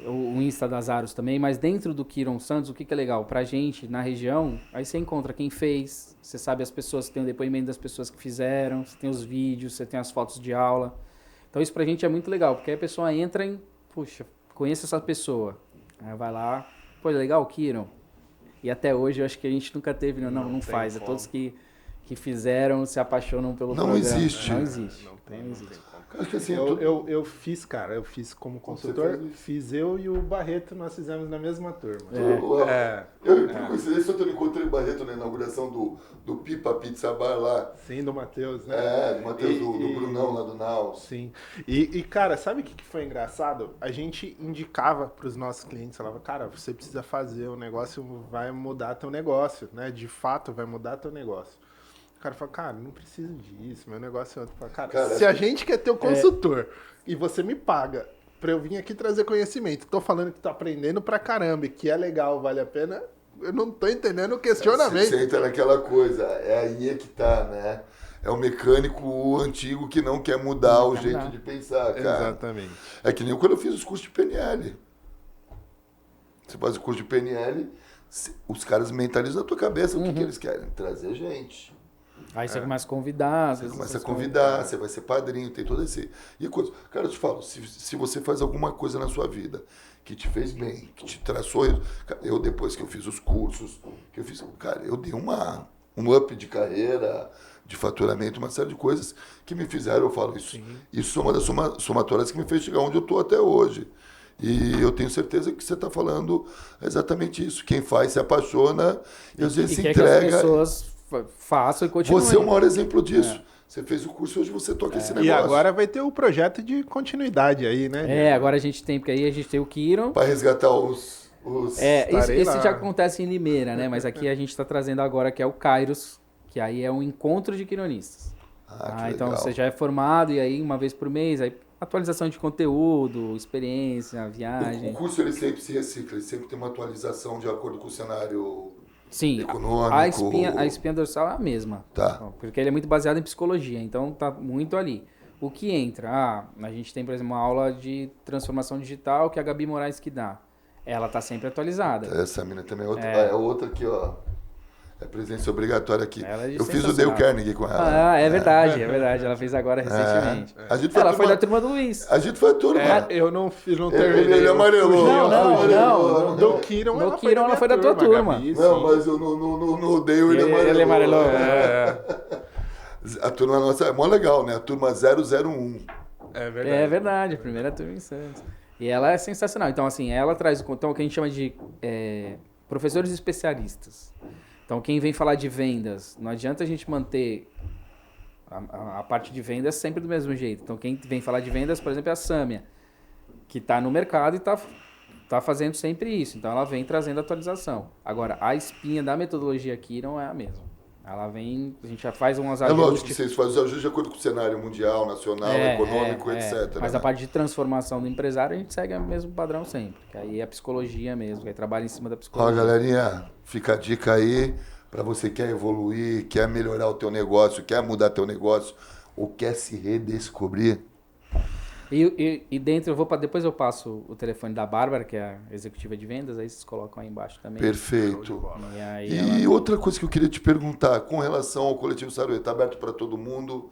O Insta das Aros também, mas dentro do Kiron Santos, o que é legal? Pra gente, na região, aí você encontra quem fez, você sabe as pessoas, você tem o depoimento das pessoas que fizeram, você tem os vídeos, você tem as fotos de aula. Então isso pra gente é muito legal, porque aí a pessoa entra em, puxa, conheço essa pessoa. Aí vai lá, pô, legal o Kiron. E até hoje eu acho que a gente nunca teve, não faz. como. É todos que fizeram, se apaixonam pelo Não programa. existe. Não existe. Não tem como. Acho que assim, Eu fiz, cara, eu fiz como consultor, fez? fiz eu e o Barreto, nós fizemos na mesma turma. Eu, por coincidência, eu encontrei o Barreto na inauguração do Pipa Pizza Bar lá. Sim, do Matheus, né? Do Matheus, do Brunão lá do Naus. Sim. E, cara, sabe o que foi engraçado? A gente indicava para os nossos clientes, falava, cara, você precisa fazer, o negócio vai mudar teu negócio, né? De fato, vai mudar teu negócio. O cara fala, cara, não preciso disso, meu negócio é outro. Fala, cara, se a gente quer ter o consultor e você me paga pra eu vir aqui trazer conhecimento, tô falando que tô aprendendo pra caramba e que é legal, vale a pena, eu não tô entendendo o questionamento. Você entra naquela coisa, aí é que tá, né? É o mecânico antigo que não quer mudar o jeito de pensar, cara. Exatamente. É que nem quando eu fiz os cursos de PNL. Você faz o curso de PNL, os caras mentalizam na tua cabeça o que eles querem. Trazer gente. Aí você começa a convidar. Você começa a convidar, você vai ser padrinho, tem todo esse... E coisa. Cara, eu te falo, se você faz alguma coisa na sua vida que te fez bem, que te traçou... Cara, eu, depois que eu fiz os cursos, cara, eu dei um up de carreira, de faturamento, uma série de coisas que me fizeram, eu falo isso. Isso é uma das somatórias que me fez chegar onde eu estou até hoje. E eu tenho certeza que você está falando exatamente isso. Quem faz se apaixona e às vezes se entrega. Que as pessoas façam e continuem. Você é o maior exemplo disso. Você fez o curso e hoje você toca esse negócio. E agora vai ter o projeto de continuidade aí, né? Agora a gente tem, porque aí a gente tem o Kiron. Para resgatar os... Esse já acontece em Limeira, né? Mas aqui a gente está trazendo agora que é o Kairos, que aí é um encontro de quironistas. Então legal. você já é formado e aí uma vez por mês, aí atualização de conteúdo, experiência, viagem. O curso ele sempre se recicla, ele sempre tem uma atualização de acordo com o cenário econômico. A espinha dorsal é a mesma. Tá. Porque ele é muito baseado em psicologia, então tá muito ali. O que entra? A gente tem, por exemplo, uma aula de transformação digital que a Gabi Moraes que dá. Ela tá sempre atualizada. Essa mina também é outra. É outra aqui, ó. É presença obrigatória aqui. É eu fiz o Dale Carnegie com ela. É verdade. Ela fez agora recentemente. Ela foi da turma do Luiz. A gente foi a turma. Eu não terminei. Ele amarelou. Não. Do Kiron, ela foi da tua turma. Gabi, não, mas eu no Dale ele amarelou. A turma nossa é mó legal, né? A turma 001. É verdade. É verdade, a primeira turma em Santos. E ela é sensacional. Então, assim, ela traz o que a gente chama de professores especialistas. Então, quem vem falar de vendas, não adianta a gente manter a parte de vendas sempre do mesmo jeito. Então, quem vem falar de vendas, por exemplo, é a Sâmia, que está no mercado e está fazendo sempre isso. Então, ela vem trazendo atualização. Agora, a espinha da metodologia aqui não é a mesma. Ela vem, a gente já faz umas ajustes. É lógico que vocês fazem os ajustes de acordo com o cenário mundial, nacional, econômico, etc. Mas a parte de transformação do empresário, a gente segue o mesmo padrão sempre. Que aí é a psicologia mesmo, que aí trabalha em cima da psicologia. Ó, galerinha, fica a dica aí para você que quer evoluir, quer melhorar o teu negócio, quer mudar teu negócio ou quer se redescobrir. E dentro, depois eu passo o telefone da Bárbara, que é a executiva de vendas, aí vocês colocam aí embaixo também. Perfeito. E outra coisa que eu queria te perguntar, com relação ao Coletivo Saruê, está aberto para todo mundo?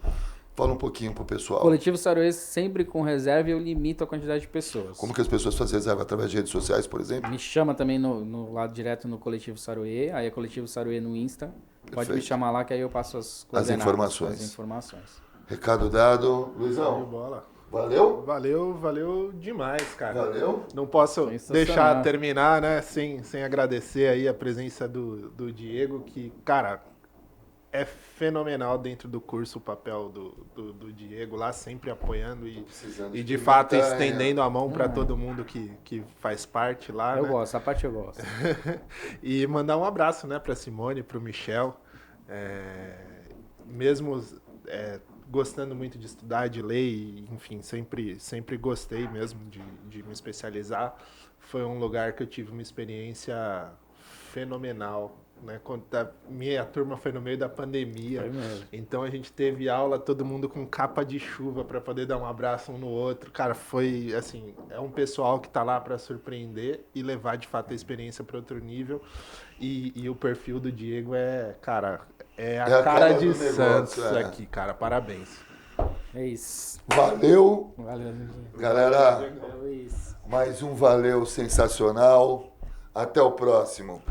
Fala um pouquinho pro pessoal. Coletivo Saruê sempre com reserva e eu limito a quantidade de pessoas. Como que as pessoas fazem reserva? Através de redes sociais, por exemplo? Me chama também no lado direto no Coletivo Saruê, aí é Coletivo Saruê no Insta. Pode me Perfeito. chamar lá que aí eu passo as coordenadas, informações. as informações. Recado dado. Show de Luizão, bola. valeu? Valeu demais, cara. Valeu? Não posso Sensacional. deixar terminar, né, sem agradecer aí a presença do Diego, que, cara, é fenomenal dentro do curso o papel do Diego lá, sempre apoiando Precisando e de fato experimentar, estendendo a mão para todo mundo que faz parte lá, Eu né? gosto, a parte eu gosto. E mandar um abraço, né, para Simone, para o Michel. Mesmo gostando muito de estudar, de ler, e, enfim, sempre gostei mesmo de me especializar. Foi um lugar que eu tive uma experiência fenomenal, né? Quando a minha turma foi no meio da pandemia, Foi mesmo. então a gente teve aula, todo mundo com capa de chuva para poder dar um abraço um no outro. Cara, foi assim, é um pessoal que tá lá para surpreender e levar de fato a experiência para outro nível. E o perfil do Diego cara, é a cara de do negócio, Santos é. aqui, cara. Parabéns. É isso. Valeu, Valeu, galera. É isso. Mais um valeu sensacional. Até o próximo.